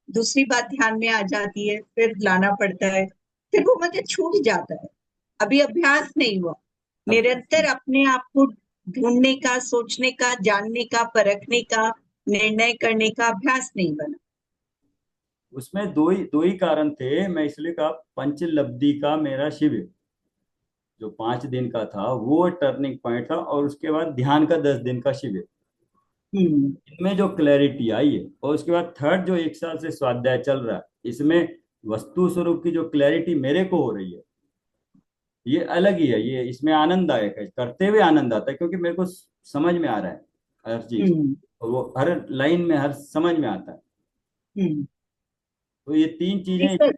दूसरी बात ध्यान में आ जाती है, फिर लाना पड़ता है, फिर वो मतलब छूट जाता है। अभी अभ्यास नहीं हुआ, अभ्यास निरंतर नहीं। अपने आप को ढूंढने का, सोचने का, जानने का, परखने का, निर्णय करने का अभ्यास नहीं बना। उसमें दो ही कारण थे, मैं इसलिए कहा पंचलब्धि का मेरा शिविर। जो 5 दिन का था वो टर्निंग पॉइंट था, और उसके बाद ध्यान का 10 दिन का शिविर। हम्म इनमें जो क्लैरिटी आई है, और उसके बाद थर्ड जो 1 साल से स्वाध्याय चल रहा है, इसमें वस्तु स्वरूप की जो क्लैरिटी मेरे को हो रही है, ये अलग ही है। ये इसमें आनंददायक है, करते हुए आनंद आता है, क्योंकि मेरे को समझ में आ रहा है हर चीज, हम्म और वो हर लाइन में हर समझ में आता है। हम्म तो ये तीन नहीं चीजें सर,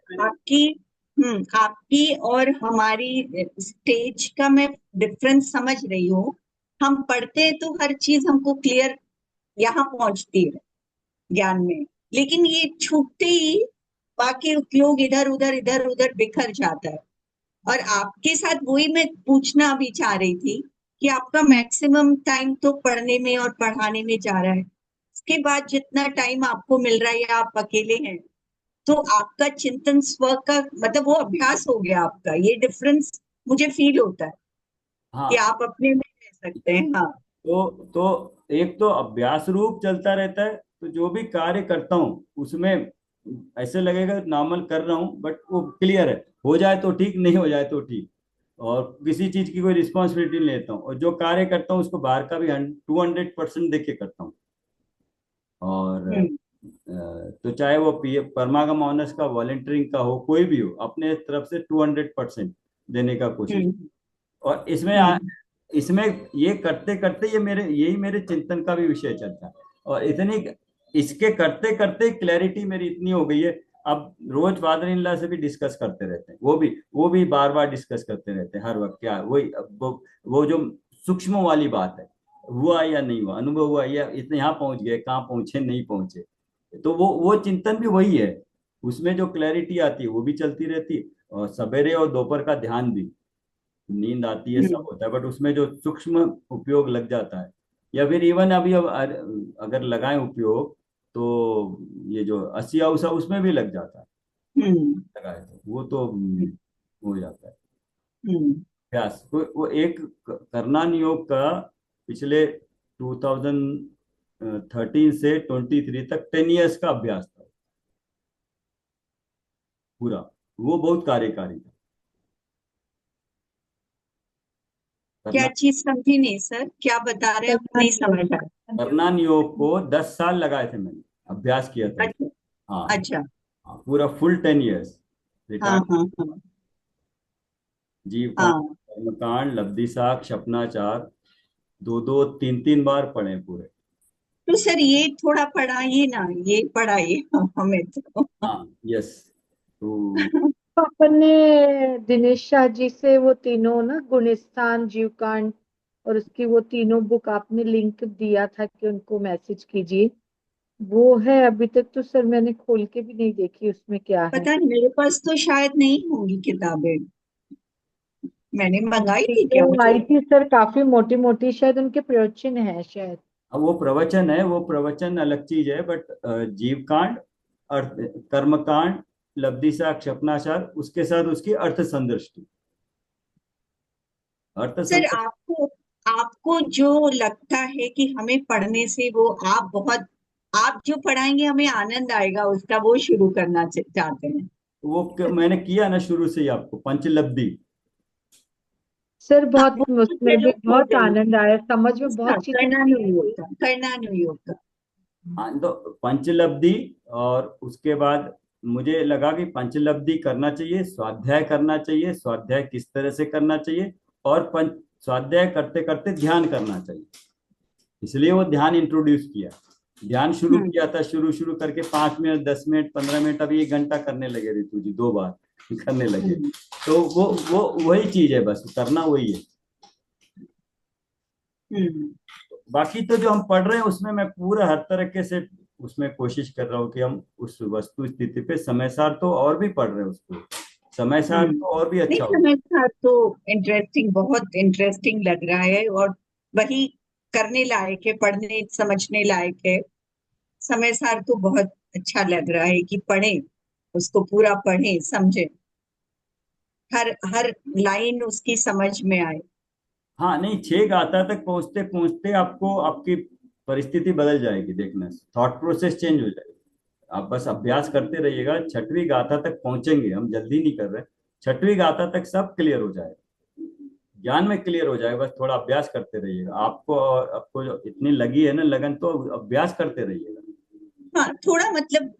आपकी और हमारी स्टेज का मैं डिफरेंस समझ रही हूँ। हम पढ़ते हैं तो हर चीज हमको क्लियर यहाँ पहुंचती है ज्ञान में, लेकिन ये छूटते ही बाकी लोग इधर उधर बिखर जाता है। और आपके साथ वही मैं पूछना अभी चाह रही थी कि आपका मैक्सिमम टाइम तो पढ़ने में और पढ़ाने में जा रहा है, उसके बाद जितना टाइम आपको मिल रहा है या आप अकेले हैं, तो आपका चिंतन स्व का मतलब वो अभ्यास हो गया आपका, ये डिफरेंस मुझे फील होता है कि हाँ। आप अपने में रह सकते हैं। हाँ। तो एक तो अभ्यास रूप चलता रहता है, तो जो भी कार्य करता हूँ उसमें ऐसे लगेगा नॉर्मल कर रहा हूँ, बट वो क्लियर है, हो जाए तो ठीक, नहीं हो जाए तो ठीक। और किसी चीज की कोई रिस्पॉन्सिबिलिटी नहीं लेता हूँ, और जो कार्य करता हूँ उसको बाहर का भी 200% देख के करता हूँ। और हम्म तो चाहे वो परमागम ऑनर्स का, वॉलेंटियरिंग का हो, कोई भी हो, अपने तरफ से 200% देने का कोशिश। हम्म और इसमें हम्म इसमें ये करते करते ये मेरे, यही मेरे चिंतन का भी विषय चलता है। और इतनी, इसके करते करते क्लैरिटी मेरी इतनी हो गई है, अब रोज फादर इन लॉ से भी डिस्कस करते रहते हैं, वो भी बार बार डिस्कस करते रहते हैं हर वक्त। क्या वही वो जो सूक्ष्म वाली बात है, हुआ या नहीं हुआ, अनुभव हुआ या इतने यहाँ पहुंच गए, कहाँ पहुंचे नहीं पहुंचे, तो वो चिंतन भी वही है। उसमें जो क्लैरिटी आती है वो भी चलती रहती है, और सवेरे और दोपहर का ध्यान भी, नींद आती है सब हम्म होता है, बट उसमें जो सूक्ष्म उपयोग लग जाता है, या फिर इवन अभी अब अगर लगाएं उपयोग, तो ये जो असिया उसा उसमें भी लग जाता है, हम्म लगाए तो वो तो हो जाता है। हम्म अभ्यास वो एक करना योग का पिछले 2013 से 23 तक 10 इयर्स का अभ्यास था पूरा। वो बहुत कार्यकारी था। क्या करना चीज समझी नहीं सर, क्या बता रहे हैं आप, नहीं समझ आया। करना योग को 10 साल लगाए थे मैंने, अभ्यास किया था। अच्छा हाँ। अच्छा। हाँ, पूरा फुल 10 इयर्स हाँ रिकॉर्ड। हाँ हाँ जीव कांड, हाँ। कर्म कांड, लब्धि साख, स्वप्नाचार, दो दो तीन तीन बार पढ़े पूरे। तो सर ये थोड़ा पढ़ाइए ना, ये पढ़ाइए हमें तो। हाँ, यस। तो तो अपन ने दिनेश शाह जी से वो तीनों ना, गुणस्थान, जीवकांड और उसकी वो तीनों बुक आपने लिंक दिया था कि उनको मैसेज कीजिए, वो है अभी तक तो सर मैंने खोल के भी नहीं देखी उसमें क्या है। पता नहीं, मेरे पास तो शायद नहीं होंगी किताबें, मैंने मंगाई उनकी थी क्या, जो मुझे। आई थी सर काफी मोटी मोटी, शायद उनके प्रवचन है शायद। अब वो प्रवचन है, वो प्रवचन अलग चीज है, बट जीव कांड, अर्थ, कर्म कांड, लब्धि साख, स्वप्नाचार, उसके साथ उसकी अर्थ संदृष्टि, अर्थ सर संदृष्टि। आपको आपको जो लगता है कि हमें पढ़ने से वो आप बहुत, आप जो पढ़ाएंगे हमें आनंद आएगा उसका, वो शुरू करना चाहते हैं। मैंने किया ना शुरू से ही आपको, पंचलब्धि। सर हाँ, बहुत, वो तो उसमें भी जरूर बोल बहुत रही आनंद आया, समझ में उसका बहुत चीजें करणानु clear योग हुई। का, करणानु योग का। हाँ, तो पंचलब्धि, और उसके बाद मुझे लगा कि पंचलब्धि करना चाहिए, स्वाध्याय करना चाहिए, स्वाध्याय किस तरह से करना चाहिए, और पंच स्वाध्याय करते करते ध्यान करना चाहिए, इसलिए वो ध्यान इंट्रोड्यूस किया। ध्यान शुरू हम्म किया था, शुरू शुरू करके 5 मिनट, 10 मिनट, 15 मिनट, अभी 1 घंटा करने लगे ऋतु जी, 2 बार करने लगे। हम्म तो वो वही चीज है, बस करना वही है। हम्म बाकी तो जो हम पढ़ रहे हैं उसमें मैं पूरा हर तरीके से उसमें कोशिश कर रहा हूँ कि हम उस वस्तु स्थिति पे समय सार तो और भी पढ़ रहे हैं उसको, समय सार हम्म। तो और भी नहीं अच्छा हो। समझना तो इंटरेस्टिंग, बहुत इंटरेस्टिंग लग रहा है, और वही करने लायक है, पढ़ने समझने लायक है। समय सार तो बहुत अच्छा लग रहा है कि पढ़ें, उसको पूरा पढ़ें समझें, हर हर लाइन उसकी समझ में आए। हाँ, नहीं, 6 गाथा तक पहुंचते पहुंचते आपको आपकी परिस्थिति बदल जाएगी, देखना, थॉट प्रोसेस चेंज हो जाएगी। आप बस अभ्यास करते रहिएगा, 6वीं गाथा तक पहुंचेंगे, हम जल्दी नहीं कर रहे, 6वीं गाथा तक सब क्लियर हो जाएगा। ज्ञान में क्लियर हो जाएगा, बस थोड़ा अभ्यास करते रहिएगा। आपको जो इतनी लगी है ना लगन, तो अभ्यास करते रहिएगा। हाँ, थोड़ा मतलब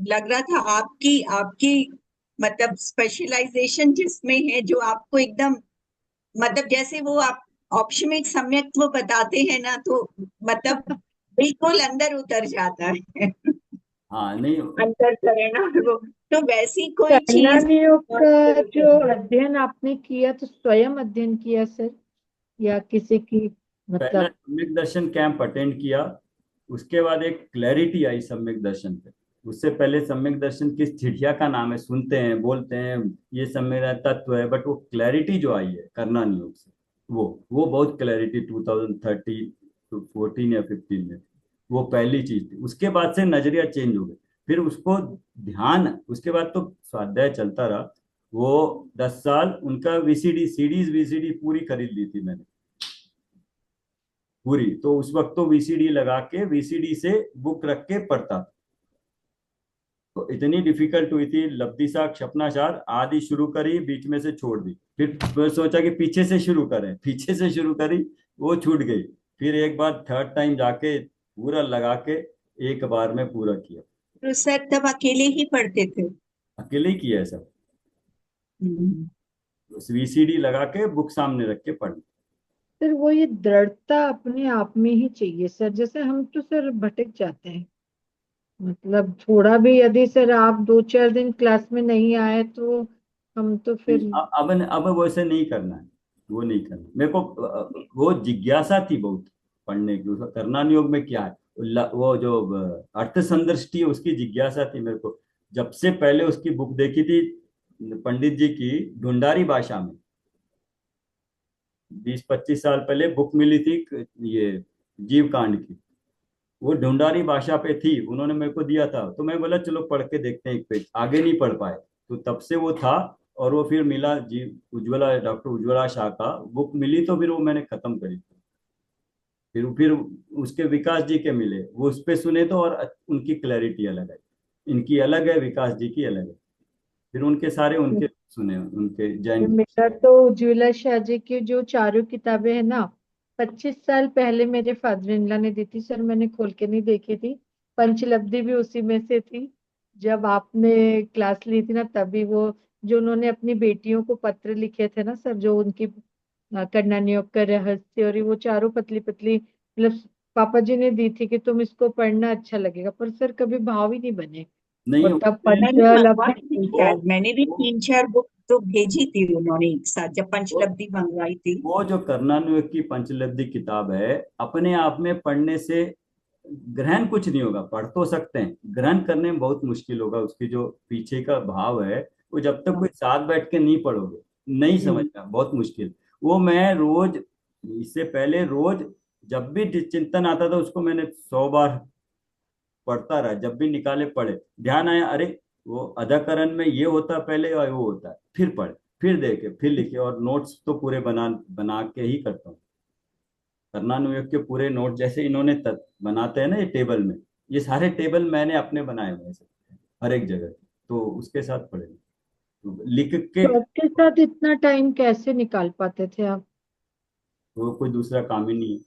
लग रहा था आपकी आपकी मतलब स्पेशलाइजेशन जिसमें है, जो आपको एकदम मतलब जैसे वो आप औपश्मिक सम्यक्त्व बताते हैं ना, तो मतलब बिल्कुल अंदर उतर जाता है। हाँ नहीं, अंतःकरण और वो, तो वैसी कोई चीज। कर्णनियोग का जो अध्ययन आपने किया तो स्वयं अध्ययन किया सर, या किसी की पहला मतलब? सम्यक दर्शन कैंप अटेंड किया, उसके बाद एक क्लैरिटी आई सम्यक दर्शन पे। उससे पहले सम्यक दर्शन किस चिड़िया का नाम है, सुनते हैं बोलते हैं, ये सब मेरा तत्व है, बट वो क्लैरिटी जो आई है करना नियोग से, वो बहुत क्लैरिटी 2013 14 या 15 में, वो पहली चीज थी। उसके बाद से नजरिया चेंज हो गया। फिर उसको ध्यान, उसके बाद तो स्वाध्याय चलता रहा। वो 10 साल उनका वीसीडी सीडीज वीसीडी पूरी खरीद ली थी मैंने, पूरी। तो उस वक्त तो वीसीडी लगा के वीसीडी से बुक रख के पढ़ता था। तो इतनी डिफिकल्ट हुई थी, लब्धि साख सपनाचार आदि शुरू करी, बीच में से छोड़ दी। फिर मैं सोचा कि पीछे से शुरू करें, पीछे से शुरू करी, वो छूट गई। फिर एक बार थर्ड टाइम जाके पूरा लगा के एक बार में पूरा किया। तो सर तब अकेले ही पढ़ते थे? अकेले ही किया है सब, हम्म। वीसीडी लगा के बुक सामने रख के पढ़। सर वो ये दृढ़ता अपने आप में ही चाहिए सर, जैसे हम तो सर भटक जाते हैं। मतलब थोड़ा भी यदि सर आप 2-4 दिन क्लास में नहीं आए तो हम तो नहीं, फिर। अब वैसे नहीं करना है, वो नहीं करना मेरे को। वो जिज्ञासा थी बहुत पढ़ने की, उसका करना योग में क्या है, वो जो अर्थ संदृष्टि है उसकी जिज्ञासा थी मेरे को। जब से पहले उसकी बुक देखी थी पंडित जी की, ढूंढारी भाषा में, 20-25 साल पहले बुक मिली थी, ये जीव कांड की। वो ढूंढारी भाषा पे थी, उन्होंने मेरे को दिया था, तो मैं बोला चलो पढ़ के देखते हैं एक पेज, आगे नहीं पढ़ पाए। तो तब से वो था। और वो फिर मिला जी, उज्ज्वला, डॉक्टर उज्ज्वला शाह का बुक मिली, तो फिर वो मैंने खत्म करी। फिर उसके विकास जी के मिले, वो उस पे सुने तो, और उनकी क्लैरिटी अलग है, इनकी अलग है, विकास जी की अलग है। फिर उनके सारे उनके सुने, उनके जैन। मेरा तो उज्ज्वला शाह जी की जो चारों किताबें हैं ना, 25 साल पहले मेरे फादर इन लॉ ने दी थी सर, मैंने खोल के नहीं देखी थी। पंचलब्धि भी उसी में से थी। जब आपने क्लास ली थी ना तभी वो, जो उन्होंने अपनी बेटियों को पत्र लिखे थे ना सर, जो उनकी कन्यानियोग का रहस्य, और ये वो चारों पतली पतली, मतलब पापा जी ने दी थी कि तुम इसको पढ़ना, अच्छा लगेगा, पर सर कभी भाव ही नहीं बने। नहीं और तब उसमें मैंने मंगवाई पंचलब्धि। थी वो शायद, मैंने भी वो 3-4 बुक तो भेजी थी उन्होंने एक साथ, जब वो पंचलब्धि मंगवाई थी। वो जो कर्णानुयोग की पंचलब्धि किताब है, अपने आप में पढ़ने से ग्रहण कुछ नहीं होगा, पढ़ तो सकते हैं, ग्रहण करने में बहुत मुश्किल होगा। उसकी जो पीछे का भाव है, वो जब तक हाँ। कोई साथ बैठ के नहीं पढ़ोगे नहीं हम्म। समझना, बहुत मुश्किल। वो मैं रोज, इससे पहले रोज जब भी चिंतन आता था उसको मैंने 100 बार पढ़ता रहा, जब भी निकाले पढ़े, ध्यान आया अरे वो अधाकरण में ये होता पहले और वो होता है, फिर पढ़े, फिर देखे, फिर लिखे। और नोट्स तो पूरे बना बना के ही करता हूँ। कर्णानुयोग के पूरे नोट जैसे इन्होंने बनाते हैं ना ये टेबल में, ये सारे टेबल मैंने अपने बनाए हुए हैं सब, हर एक जगह। तो उसके साथ पढ़े, तो लिख के। तो आपके साथ इतना टाइम कैसे निकाल पाते थे आप? वो कोई दूसरा काम ही नहीं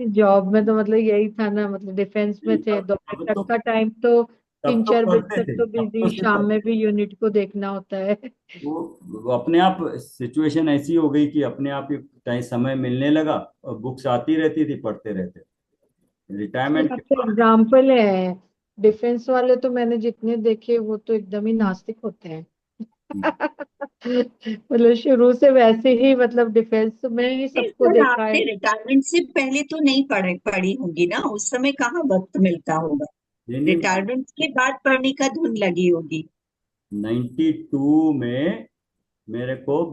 जॉब में तो मतलब यही था ना, मतलब डिफेंस में है। थे, अब दोपहर अब तक तो का टाइम तो तब तीन तो चार बजे करते तक थे, तो तब तो बिजी, सिर्फ शाम में भी यूनिट को देखना होता है। वो अपने आप सिचुएशन ऐसी हो गई कि अपने आप ही टाइम समय मिलने लगा, और बुक्स आती रहती थी, पढ़ते रहते। रिटायरमेंट के आपके बाद। एग्जाम्पल है। डिफेंस वाले तो मैंने जितने देखे वो तो एकदम ही नास्तिक होते हैं। मतलब शुरू से वैसे ही, मतलब डिफेंस में ही नहीं सबको सर, देखा है। आपने रिटायरमेंट से पहले तो नहीं पढ़ी होंगी ना, उस समय कहाँ वक्त मिलता होगा। नहीं नहीं, रिटायरमेंट के बाद पढ़ने का धुन लगी होगी। 92 में मेरे को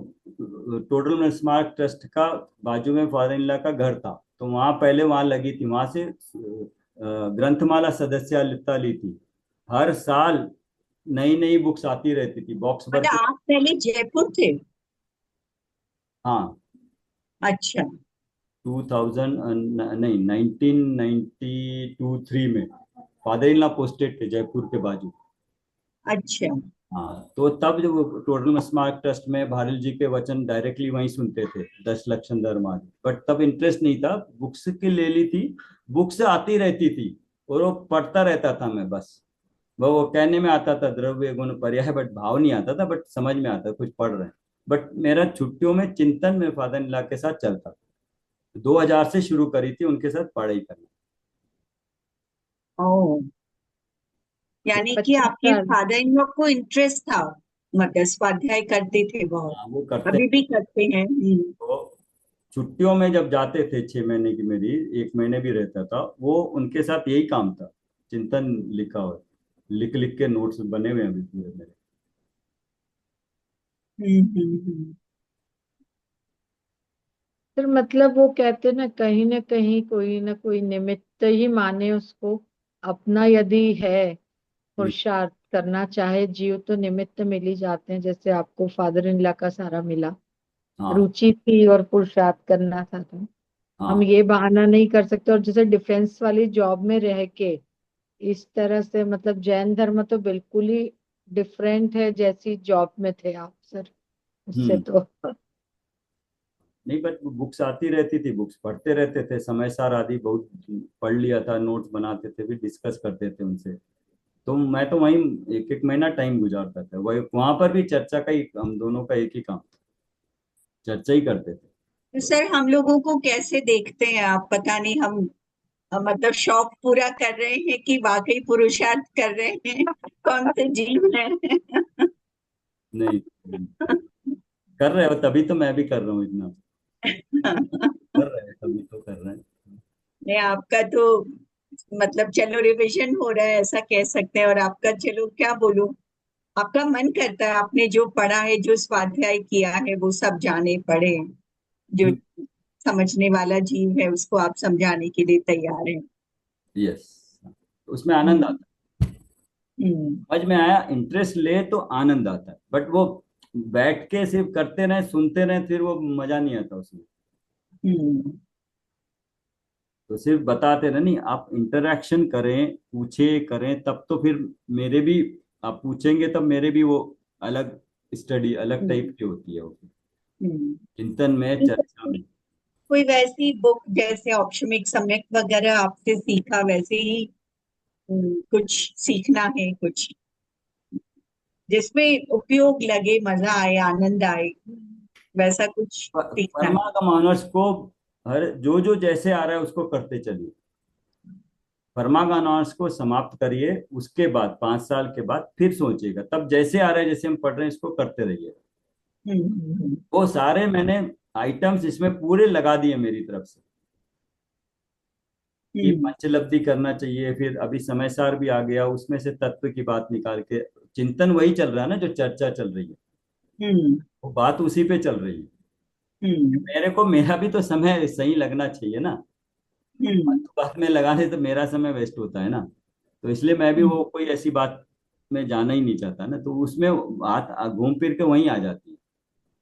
टोटल स्मारक ट्रस्ट का बाजू में फादर इन लॉ का घर था, तो वहां पहले वहां लगी थी, वहां से ग्रंथमाला सदस्यता ली थी। हर साल नई नई बुक्स आती रहती थी, बॉक्स भर मतलब के। आप पहले जयपुर थे? हाँ, अच्छा। 2000 नहीं 1992 3 में फादर इन लॉ पोस्टेड थे जयपुर के बाजू। अच्छा। हाँ, तो तब जब वो टोटल स्मार्ट ट्रस्ट में भारिल जी के वचन डायरेक्टली वहीं सुनते थे, 10 लक्षण धर्मादि, बट तब इंटरेस्ट नहीं था, बुक्स की ले ली थी, बुक्स आती रहती थी और वो पढ़ता रहता था मैं बस। वो कहने में आता था द्रव्य गुण पर्याय, बट भाव नहीं आता था, बट समझ में आता कुछ पढ़ रहे हैं। बट मेरा छुट्टियों में चिंतन में फादर इन लॉ के साथ चलता था। 2000 से शुरू करी थी उनके साथ पढ़ाई करना। ओ, यानी कि आपके 25 साल। फादर इन लॉ को इंटरेस्ट था, मतलब स्वाध्याय करते थे बहुत, हाँ, वो करते। अभी भी करते हैं। तो छुट्टियों में जब जाते थे, 6 महीने की मेरी, 1 महीने भी रहता था, वो उनके साथ यही काम था। चिंतन लिखा हुआ है, लिख लिख के नोट्स बने हुए हैं अभी पूरे मेरे। हम्म। फिर मतलब वो कहते ना कहीं कोई ना कोई निमित्त ही माने उसको अपना, यदि है पुरुषार्थ करना चाहे जीव तो निमित्त मिल ही जाते हैं, जैसे आपको फादर इन लॉ का सारा मिला। हाँ। रुचि थी और पुरुषार्थ करना था, तो हम हाँ। ये बहाना नहीं कर सकते। और जैसे डिफेंस वाली जॉब में रह के इस तरह से, मतलब जैन धर्म तो बिल्कुल ही डिफरेंट है, जैसी जॉब में थे आप सर, उससे हम्म। तो। नहीं, बट बुक्स आती रहती थी, बुक्स पढ़ते रहते थे, समय सार आदि बहुत पढ़ लिया था, नोट्स बनाते थे, फिर डिस्कस करते थे उनसे। तो मैं तो वहीं एक एक महीना टाइम गुजारता था, वही वहां पर भी चर्चा का ही, हम दोनों का एक ही काम, चर्चा ही करते थे। तो सर हम लोगों को कैसे देखते हैं आप, पता नहीं हम मतलब शौक पूरा कर रहे हैं कि वाकई पुरुषार्थ कर रहे हैं, कौन से जीव हैं? नहीं, कर रहे हो तभी तो मैं भी कर रहा हूँ इतना। कर रहे हैं तभी तो कर रहे हैं। नहीं, आपका तो मतलब चलो रिवीजन हो रहा है ऐसा कह सकते हैं, और आपका चलो क्या बोलूं, आपका मन करता है आपने जो पढ़ा है, जो स्वाध्याय किया है वो सब जाने पढ़े, जो समझने वाला जीव है उसको आप समझाने के लिए तैयार हैं। यस, उसमें आनंद हम्म। आता हम्म। है, समझ में आया, इंटरेस्ट ले तो आनंद आता है, बट वो बैठ के सिर्फ करते रहे सुनते रहे फिर वो मजा नहीं आता उसमें। हम्म। तो सिर्फ बताते रहे नहीं, आप इंटरेक्शन करें, पूछे करें, तब तो फिर मेरे भी, आप पूछेंगे तब मेरे भी वो अलग स्टडी, अलग टाइप हम्म। की होती है वो, हम्म। चिंतन में, चर्चा में। कोई वैसी बुक जैसे औपनिक सम्यक वगैरह आपसे सीखा वैसे ही कुछ सीखना है, कुछ जिसमें उपयोग लगे, मजा आए, आनंद आए, वैसा कुछ सीखना है। परमा का मानस को, हर जो जो जैसे आ रहा है उसको करते चलिए। परमागानॉस को समाप्त करिए, उसके बाद 5 साल के बाद फिर सोचिएगा, तब जैसे आ रहा है, जैसे हम पढ़ रहे हैं इसको करते रहिए। हम्म। वो सारे मैंने आइटम्स इसमें पूरे लगा दिए मेरी तरफ से, कि हम्म। पंचलब्धि करना चाहिए, फिर अभी समय सार भी आ गया, उसमें से तत्व की बात निकाल के, चिंतन वही चल रहा है ना जो चर्चा चल रही है, हम्म। वो बात उसी पे चल रही है। हम्म। मेरे को, मेरा भी तो समय सही लगना चाहिए ना, हम्म। फालतू बात में लगाने तो मेरा समय वेस्ट होता है ना। तो इसलिए मैं भी हम्म। वो कोई ऐसी बात में जाना ही नहीं चाहता ना, तो उसमें बात घूम फिर के वहीं आ जाती है,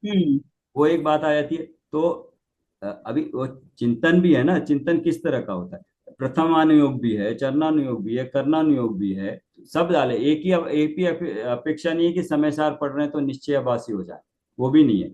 हम्म। वो एक बात आ जाती है। तो अभी वो चिंतन भी है ना, चिंतन किस तरह का होता है, प्रथमानुयोग भी है, चरणानुयोग भी है, करणानुयोग भी है, सब डाले, एक ही अपेक्षा नहीं है कि समय सार पढ़ रहे हैं तो निश्चयाभासी हो जाए, वो भी नहीं है।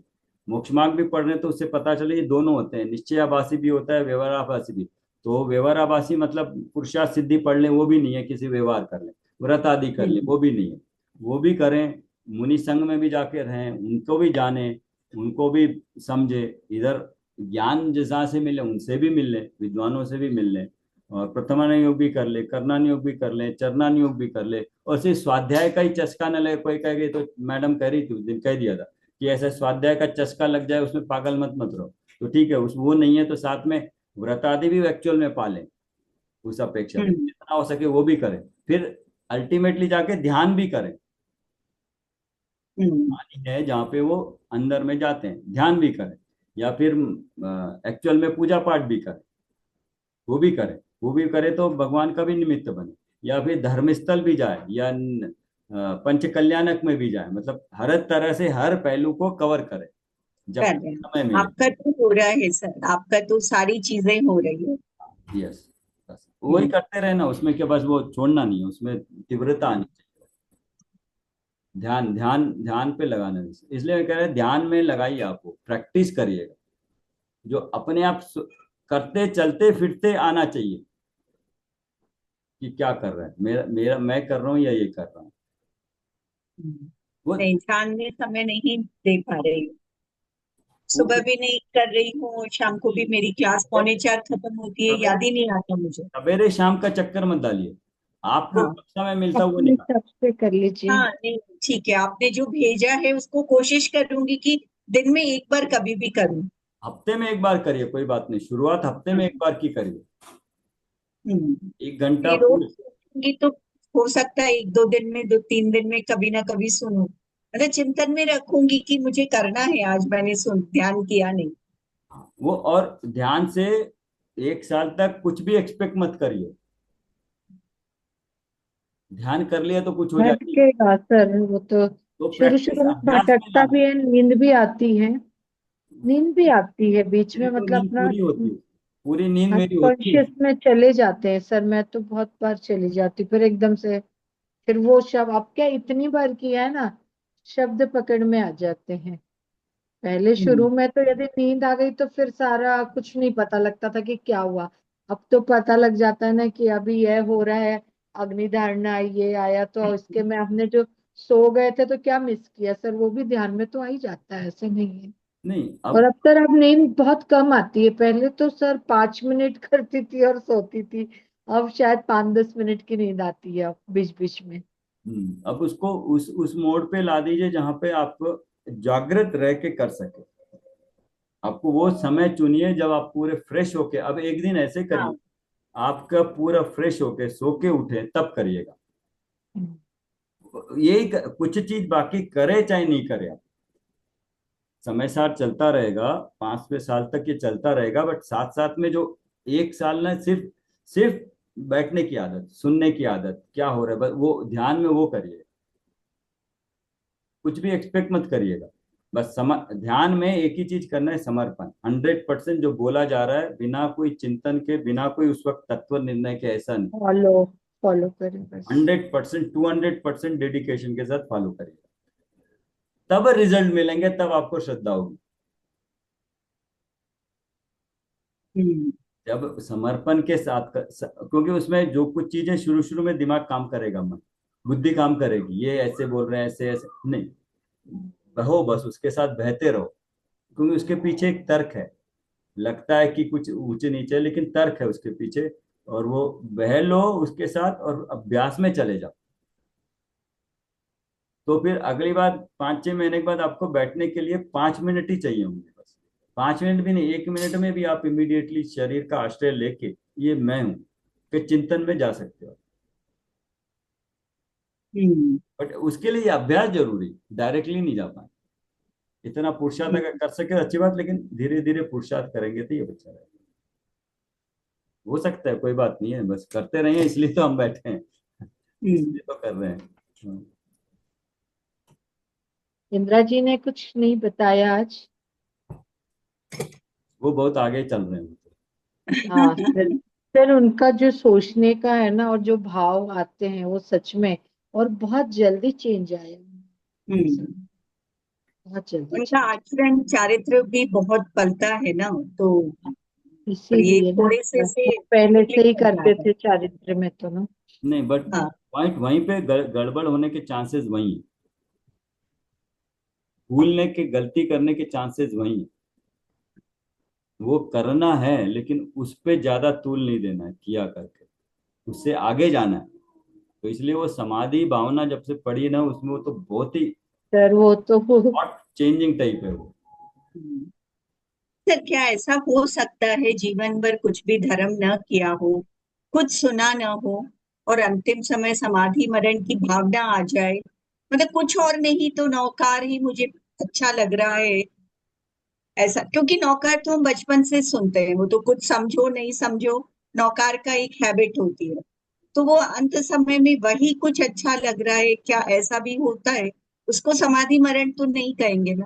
मोक्ष मार्ग भी पढ़ रहे हैं तो उससे पता चले ये दोनों होते हैं, निश्चयाभासी भी होता है, व्यवहाराभासी भी। तो व्यवहाराभासी मतलब पुरुषार्थ सिद्धि पढ़ लें, वो भी नहीं है, किसी व्यवहार कर लें, व्रत आदि कर लें, हम्म। वो भी नहीं है। वो भी करें, मुनि संघ में भी जाके रहें, उनको भी जाने, उनको भी समझे, इधर ज्ञान जैसा से मिले उनसे भी मिल ले, विद्वानों से भी मिल ले, और प्रथमानुयोग भी कर ले, करणानुयोग भी कर ले, चरणानुयोग भी कर ले, और सिर्फ स्वाध्याय का ही चस्का न लगे। कोई कह गई, तो मैडम कह रही थी उस दिन, कह दिया था कि ऐसा स्वाध्याय का चस्का लग जाए उसमें पागल मत मत रहो। तो ठीक है, उस वो नहीं है तो साथ में व्रत आदि भी एक्चुअल में पालें, उस अपेक्षा में हम्म। जितना हो सके वो भी करें, फिर अल्टीमेटली जाके ध्यान भी करें। हम्म। पानी है जहाँ पे वो अंदर में जाते हैं, ध्यान भी करें, या फिर एक्चुअल में पूजा पाठ भी करें, वो भी करें। वो भी करे तो भगवान का भी निमित्त बने, या फिर धर्मस्थल भी जाए, या पंच कल्याणक में भी जाए, मतलब हर तरह से हर पहलू को कवर करे जब कर तक रहे समय हैं, मिले। आपका तो हो रहा है सर, आपका तो सारी चीजें हो रही है। यस, बस वही हम्म। करते रहे ना, उसमें क्या, बस वो छोड़ना नहीं है, उसमें तीव्रता आनी चाहिए। ध्यान ध्यान ध्यान पे लगाना नहीं, इसलिए मैं कह रहा ध्यान में लगाइए, आपको प्रैक्टिस करिएगा, जो अपने आप करते चलते फिरते आना चाहिए कि क्या कर रहा है, मेरा मेरा मैं कर रहा हूँ या ये कर रहा हूँ। हम्म। वो नहीं, ध्यान में समय नहीं दे पा रही हूँ। वो सुबह भी नहीं कर रही हूँ और शाम को भी मेरी क्लास 3:45 खत्म होती है, सवेरे याद ही नहीं आता मुझे। सवेरे शाम का चक्कर मत डालिए, आपको हाँ। कब समय मिलता है वो अपने निकाल। हिसाब से कर लीजिए। हाँ, नहीं, ठीक है, आपने जो भेजा है उसको कोशिश करूंगी कि दिन में एक बार कभी भी करूँ। हफ्ते में एक बार करिए, कोई बात नहीं, शुरुआत हफ्ते में एक बार की करिए, हम्म। 1 घंटा ये रोज पूरे। सुनूंगी तो हो सकता है एक दो दिन में, 2-3 दिन में कभी ना कभी सुनूं, मतलब चिंतन में रखूंगी कि मुझे करना है, आज मैंने सुन ध्यान किया नहीं। वो और ध्यान से 1 साल तक कुछ भी एक्सपेक्ट मत करिए, ध्यान कर लिया तो कुछ हो जाएगी, भटकेगा सर वो तो। तो शुरू प्रैक्टिस शुरू में अभ्यास में भटकता लाना भी है। है, नींद भी आती है। नींद भी आती है बीच में, मेरी तो मतलब नींद अपना पूरी होती है, पूरी नींद मेरी होती है। अनकॉन्शियस में चले जाते हैं सर। मैं तो बहुत बार चली जाती, फिर एकदम से फिर वो शब्द, अब क्या इतनी बार किया है ना, शब्द पकड़ में आ जाते हैं। पहले हम्म। शुरू में तो यदि नींद आ गई तो फिर सारा कुछ नहीं पता लगता था कि क्या हुआ। अब तो पता लग जाता है ना कि अभी यह हो रहा है, अग्नि धारणा ये आया, तो इसके में हमने जो सो गए थे तो क्या मिस किया सर, वो भी ध्यान में तो आ ही जाता है, ऐसे नहीं है। नहीं और अब अब सर अब नींद बहुत कम आती है, पहले तो सर 5 मिनट करती थी और सोती थी। अब शायद 5-10 मिनट की नींद आती है अब बीच बीच में। अब उसको उस मोड पे ला दीजिए जहां पे आप जागृत रह के कर सके। आपको वो समय चुनिए जब आप पूरे फ्रेश होके, अब एक दिन ऐसे करिए, हाँ। आपका पूरा फ्रेश होके सो के उठे तब करिएगा। हम्म। यही कुछ चीज बाकी करे चाहे नहीं करे, आप समय साथ चलता रहेगा, 5-6 साल तक ये चलता रहेगा, बट साथ साथ में जो 1 साल ना, सिर्फ सिर्फ बैठने की आदत, सुनने की आदत, क्या हो रहा है बस वो ध्यान में वो करिए, कुछ भी एक्सपेक्ट मत करिएगा। बस ध्यान में एक ही चीज करना है, समर्पण, 100% जो बोला जा रहा है, बिना कोई चिंतन के, बिना कोई उस वक्त तत्व निर्णय के, ऐसा नहीं। फॉलो फॉलो करें बस। 100%, 200% डेडिकेशन के साथ फॉलो करिएगा, तब रिजल्ट मिलेंगे, तब आपको श्रद्धा होगी। हम्म। जब समर्पण के साथ क्योंकि उसमें जो कुछ चीजें शुरू शुरू में दिमाग काम करेगा, मन बुद्धि काम करेगी, ये ऐसे बोल रहे हैं, ऐसे ऐसे नहीं, बहो बस उसके साथ बहते रहो, क्योंकि उसके पीछे एक तर्क है, लगता है कि कुछ ऊंचे नीचे है, लेकिन तर्क है उसके पीछे, और वो बह लो उसके साथ और अभ्यास में चले जाओ। तो फिर अगली बार 5-6 महीने के बाद आपको बैठने के लिए 5 मिनट ही चाहिए होंगे, बस 5 मिनट भी नहीं, 1 मिनट में भी आप इमीडिएटली शरीर का आश्रय लेके, ये मैं हूं, के चिंतन में जा सकते हो। हम्म। बट उसके लिए अभ्यास जरूरी, डायरेक्टली नहीं जा पाए। इतना पुरुषार्थ हम्म। अगर कर सके तो अच्छी बात, लेकिन धीरे धीरे पुरुषार्थ करेंगे तो ये बच्चा रहेगा। हो सकता है, कोई बात नहीं है, बस करते रहिए, इसलिए तो हम बैठे हैं, हम्म। इसलिए तो कर रहे हैं। इंदिरा जी ने कुछ नहीं बताया आज। वो बहुत आगे चल रहे हैं। हाँ सर उनका जो सोचने का है ना, और जो भाव आते हैं वो सच में, और बहुत जल्दी चेंज आया सर, हम्म। बहुत जल्दी उनका चेंज। आचरण चारित्र भी बहुत पलता है ना, तो और ये इसीलिए ना थोड़े से वो पहले से क्लिक ही कर करते जाता है। थे चारित्र में तो ना। नहीं बट हाँ। पॉइंट वहीं पे गड़बड़ होने के चांसेस वहीं है, भूलने के, गलती करने के चांसेस वहीं है। वो करना है लेकिन उस पे ज्यादा तूल नहीं देना है, किया करके उससे आगे जाना है। तो इसलिए वो समाधि भावना जब से पड़ी ना, उसमें वो तो बहुत ही सर वो तो हॉट चेंजिंग टाइप है वो। हम्म। सर, क्या ऐसा हो सकता है जीवन भर कुछ भी धर्म न किया हो, कुछ सुना न हो, और अंतिम समय समाधि मरण की भावना आ जाए, मतलब कुछ और नहीं तो नौकार ही मुझे अच्छा लग रहा है, ऐसा? क्योंकि नौकार तो हम बचपन से सुनते हैं, वो तो कुछ समझो नहीं समझो, नौकार का एक हैबिट होती है। तो वो अंत समय में वही कुछ अच्छा लग रहा है, क्या ऐसा भी होता है? उसको समाधि मरण तो नहीं कहेंगे ना?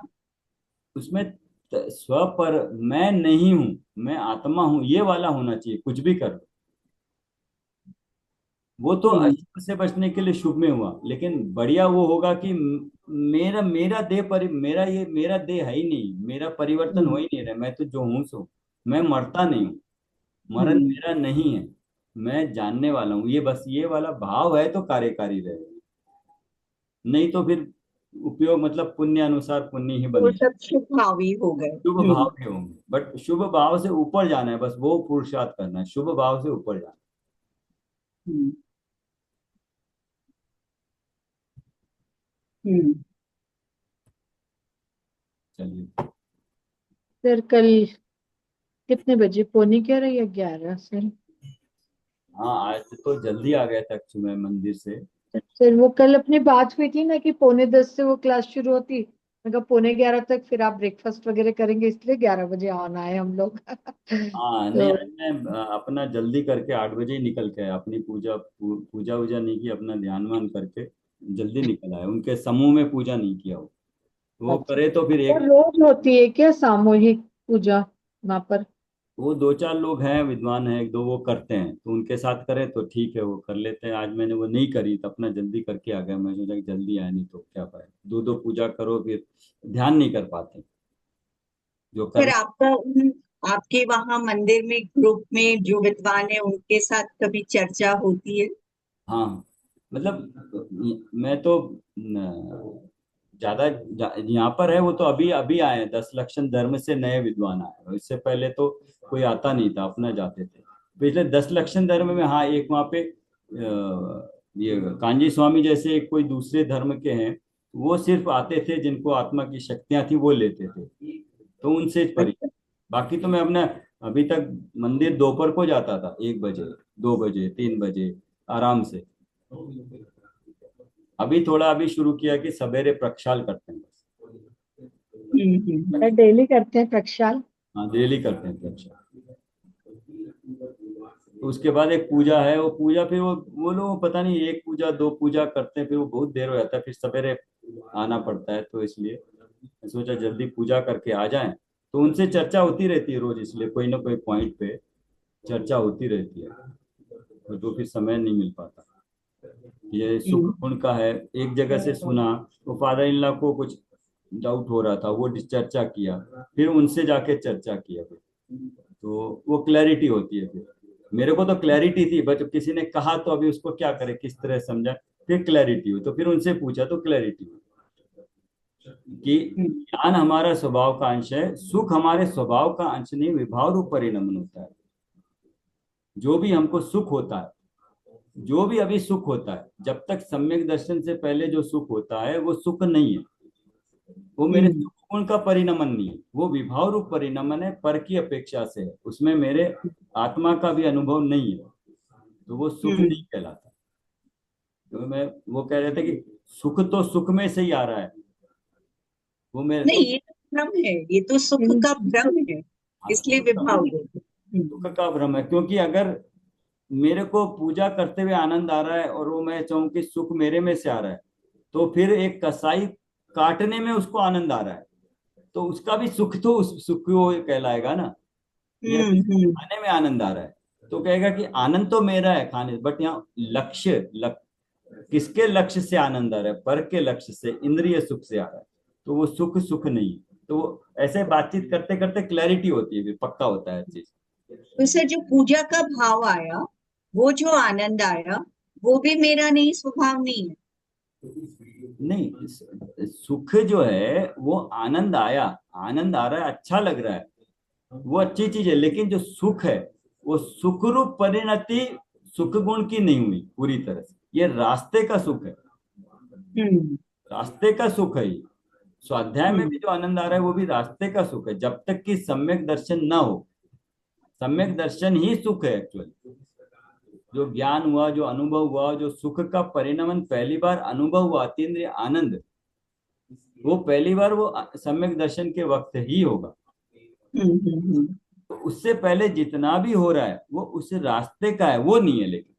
उसमें स्व पर, मैं नहीं हूं, मैं आत्मा हूं, ये वाला होना चाहिए, कुछ भी कर लो। वो तो हम्म अशुभ से बचने के लिए शुभ में हुआ, लेकिन बढ़िया वो होगा कि मेरा मेरा देह मेरा देह है ही नहीं, मेरा परिवर्तन हो हम्म ही नहीं रहा, मैं तो जो हूँ सो, मैं मरता नहीं हूँ, मरण हम्म मेरा नहीं है, मैं जानने वाला हूँ, ये बस ये वाला भाव है तो कार्यकारी रहेगा। नहीं तो फिर उपयोग मतलब पुण्य अनुसार पुण्य ही वो बनेगा। सब शुभ भावी हो गए। शुभ भाव के होंगे, बट शुभ भाव से ऊपर जाना है, बस वो पुरुषार्थ करना है, शुभ भाव से ऊपर जाना हम्म हम्म है। चलिए। सर कल कितने बजे, पौने 11 या 11 सर? हाँ, आज तो जल्दी आ गया था एक्चुअली मैं मंदिर से। सर वो कल अपनी बात हुई थी ना कि पौने 10 से वो क्लास शुरू होती, मैं कहा पौने 11 तक फिर आप ब्रेकफास्ट वगैरह करेंगे, इसलिए 11 बजे आना है हम लोग। हाँ नहीं, तो आज मैं अपना जल्दी करके 8 बजे ही निकल के आया, अपनी पूजा वूजा नहीं की, अपना ध्यान वान करके जल्दी निकल आया, उनके समूह में पूजा नहीं किया वो अच्छा, करे तो फिर और एक, रोज होती है क्या सामूहिक पूजा वहां पर? वो दो चार लोग हैं विद्वान हैं, एक दो वो करते हैं, तो उनके साथ करें तो ठीक है, वो कर लेते हैं। आज मैंने वो नहीं करी तो अपना जल्दी करके आ गया, मैं सोचा कि जल्दी आया, नहीं तो क्या पाए, दो दो पूजा करो फिर ध्यान नहीं कर पाते जो फिर कर। आपका आपके वहां मंदिर में ग्रुप में जो विद्वान है उनके साथ कभी चर्चा होती है? हाँ मतलब मैं तो ज्यादा यहाँ पर है, वो तो अभी अभी आए हैं, 10 लक्षण धर्म से नए विद्वान आए हैं, इससे पहले तो कोई आता नहीं था, अपना जाते थे। पिछले 10 लक्षण धर्म में हाँ, एक वहाँ पे ये कांजी स्वामी जैसे एक कोई दूसरे धर्म के हैं, वो सिर्फ आते थे जिनको आत्मा की शक्तियां थी वो लेते थे, तो उनसे परिचय। अच्छा। बाकी तो मैं अपना अभी तक मंदिर दोपहर को जाता था, 1 बजे, 2 बजे, 3 बजे, आराम से। अभी थोड़ा अभी शुरू किया कि सवेरे प्रक्षाल करते हैं बस। हम्म। सर डेली करते हैं प्रक्षाल? हाँ डेली करते हैं प्रक्षाल। तो उसके बाद एक पूजा है, वो पूजा फिर वो लोग पता नहीं एक पूजा दो पूजा करते हैं, फिर वो बहुत देर हो जाता है, फिर सवेरे आना पड़ता है, तो इसलिए मैं सोचा जल्दी पूजा करके आ जाएं। तो उनसे चर्चा होती रहती है रोज, इसलिए कोई ना कोई पॉइंट पे चर्चा होती रहती है, तो फिर समय नहीं मिल पाता। ये सुख हम्म गुण का है, एक जगह से सुना, तो फादर इन लॉ को कुछ डाउट हो रहा था, वो चर्चा किया, फिर उनसे जाके चर्चा किया फिर, तो वो क्लैरिटी होती है फिर। मेरे को तो क्लैरिटी थी, बट किसी ने कहा तो अभी उसको क्या करे, किस तरह समझा, फिर क्लैरिटी हुई, तो फिर उनसे पूछा तो क्लैरिटी हुई कि हम्म ज्ञान हमारा स्वभाव का अंश है, सुख हमारे स्वभाव का अंश नहीं, विभाव रूप परिणमन होता है। जो भी हमको सुख होता है, जो भी अभी सुख होता है, जब तक सम्यक दर्शन से पहले जो सुख होता है वो सुख नहीं है, वो मेरे हम्म सुख गुण का परिणमन नहीं है, वो विभाव रूप परिणमन है, पर की अपेक्षा से है, उसमें मेरे आत्मा का भी अनुभव नहीं है, तो वो सुख हम्म। नहीं कहलाता। तो मैं वो कह रहे थे कि सुख तो सुख में से ही आ रहा है, वो मेरे तो नहीं, ये तो भ्रम है, ये तो सुख का भ्रम है, हाँ, इसलिए विभाव होगा। सुख का भ्रम है, क्योंकि अगर मेरे को पूजा करते हुए आनंद आ रहा है और वो मैं चाहूं कि सुख मेरे में से आ रहा है, तो फिर एक कसाई काटने में उसको आनंद आ रहा है, तो उसका भी सुख तो उस सुख वो कहलाएगा ना। या हम्म। खाने में आनंद आ रहा है तो कहेगा कि आनंद तो मेरा है खाने, बट यहाँ किसके लक्ष्य से आनंद आ रहा है, पर के लक्ष्य से, इंद्रिय सुख से आ रहा है, तो वो सुख सुख नहीं है। तो ऐसे बातचीत करते करते क्लैरिटी होती है, फिर पक्का होता है चीज। तो सर जो पूजा का भाव आया, वो जो आनंद आया, वो भी मेरा नहीं, स्वभाव नहीं है? नहीं, सुख जो है वो आनंद आया, आनंद आ रहा है, अच्छा लग रहा है, वो अच्छी चीज है, लेकिन जो सुख है वो सुख रूप परिणति सुख गुण की नहीं हुई पूरी तरह से, ये रास्ते का सुख है, हम्म रास्ते का सुख है ये। स्वाध्याय में हम्म भी जो आनंद आ रहा है वो भी रास्ते का सुख है, जब तक कि सम्यक दर्शन ना हो। सम्यक दर्शन ही सुख है एक्चुअली, जो ज्ञान हुआ, जो अनुभव हुआ, जो सुख का परिणमन पहली बार अनुभव हुआ, अतीन्द्रिय आनंद, वो पहली बार वो सम्यक दर्शन के वक्त ही होगा। हम्म। तो उससे पहले जितना भी हो रहा है वो उस रास्ते का है, वो नहीं है। लेकिन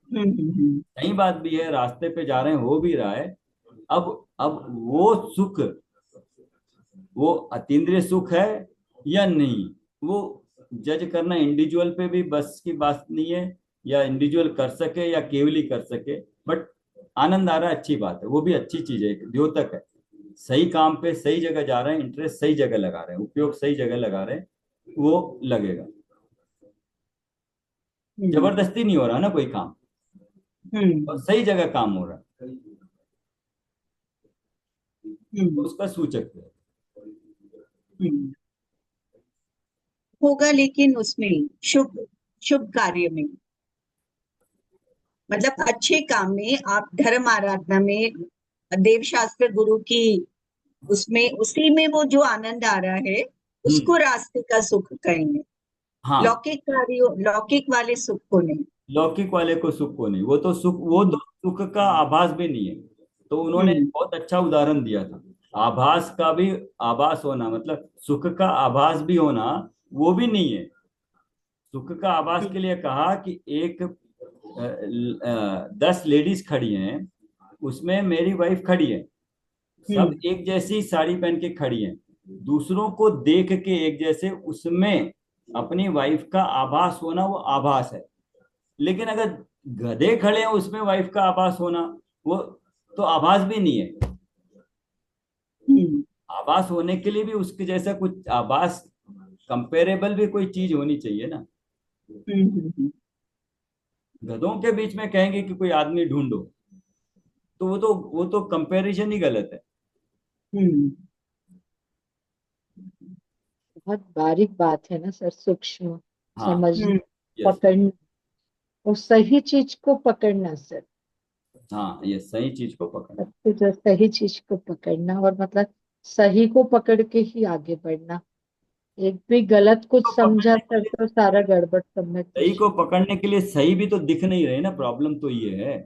हम्म। सही बात भी है, रास्ते पे जा रहे हैं, हो भी रहा है। अब वो सुख, वो अतीन्द्रिय सुख है या नहीं, वो जज करना इंडिविजुअल पे भी बस की बात नहीं है, या इंडिविजुअल कर सके या केवली कर सके, बट आनंद आ रहा है, अच्छी बात है, वो भी अच्छी चीज है, एक द्योतक है। सही काम पे सही जगह जा रहे हैं, इंटरेस्ट सही जगह लगा रहे हैं, उपयोग सही जगह लगा रहे हैं, वो लगेगा। हम्म जबरदस्ती नहीं हो रहा ना कोई काम, और हम्म सही जगह काम हो रहा है, तो हम्म उसका सूचक है। हम्म। होगा, लेकिन उसमें शुभ शुभ कार्य में, मतलब अच्छे काम में, आप धर्म आराधना में, देव शास्त्र गुरु की, उसमें उसी में वो जो आनंद आ रहा है, हम्म। उसको रास्ते का सुख कहेंगे। हाँ, लौकिक कार्यों, लौकिक वाले सुख को नहीं। लौकिक वाले को सुख को नहीं, वो तो सुख, वो तो हम्म सुख का आभास भी नहीं है। तो उन्होंने हम्म बहुत अच्छा उदाहरण दिया था, आभास का भी, आभास होना मतलब सुख का आभास भी होना, वो भी नहीं है। सुख का आभास के लिए कहा कि एक 10 लेडीज खड़ी हैं, उसमें मेरी वाइफ खड़ी है, सब हम्म एक जैसी साड़ी पहन के खड़ी हैं, दूसरों को देख के एक जैसे, उसमें अपनी वाइफ का आभास होना वो आभास है। लेकिन अगर गधे खड़े हैं उसमें वाइफ का आभास होना, वो तो आभास भी नहीं है। हम्म आभास होने के लिए भी उसके जैसा कुछ आभास, कंपेरेबल भी कोई चीज होनी चाहिए ना। हम्म गधों के बीच में कहेंगे कि कोई आदमी ढूंढो, तो वो तो कंपैरिजन ही गलत है। हम्म बहुत बारीक बात है ना सर, सूक्ष्म हाँ। समझना, यस। पकड़ना, और सही चीज को पकड़ना सर। हाँ, ये सही चीज को पकड़ना। सबसे जो सही चीज को पकड़ना, और मतलब सही को पकड़ के ही आगे बढ़ना। एक भी गलत तो कुछ समझा पकड़ने के सर लिए, तो सारा गड़बड़ सब में सही कुछ। को पकड़ने के लिए सही भी तो दिख नहीं रहे ना, प्रॉब्लम तो ये है।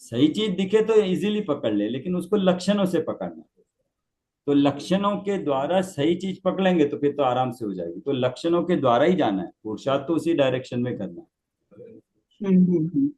सही चीज दिखे तो इजीली पकड़ ले, लेकिन उसको लक्षणों से पकड़ना, तो लक्षणों के द्वारा सही चीज पकड़ लेंगे तो फिर तो आराम से हो जाएगी। तो लक्षणों के द्वारा ही जाना है, पुरुषार्थ तो उसी डायरेक्शन में करना है। हम्म हम्म हम्म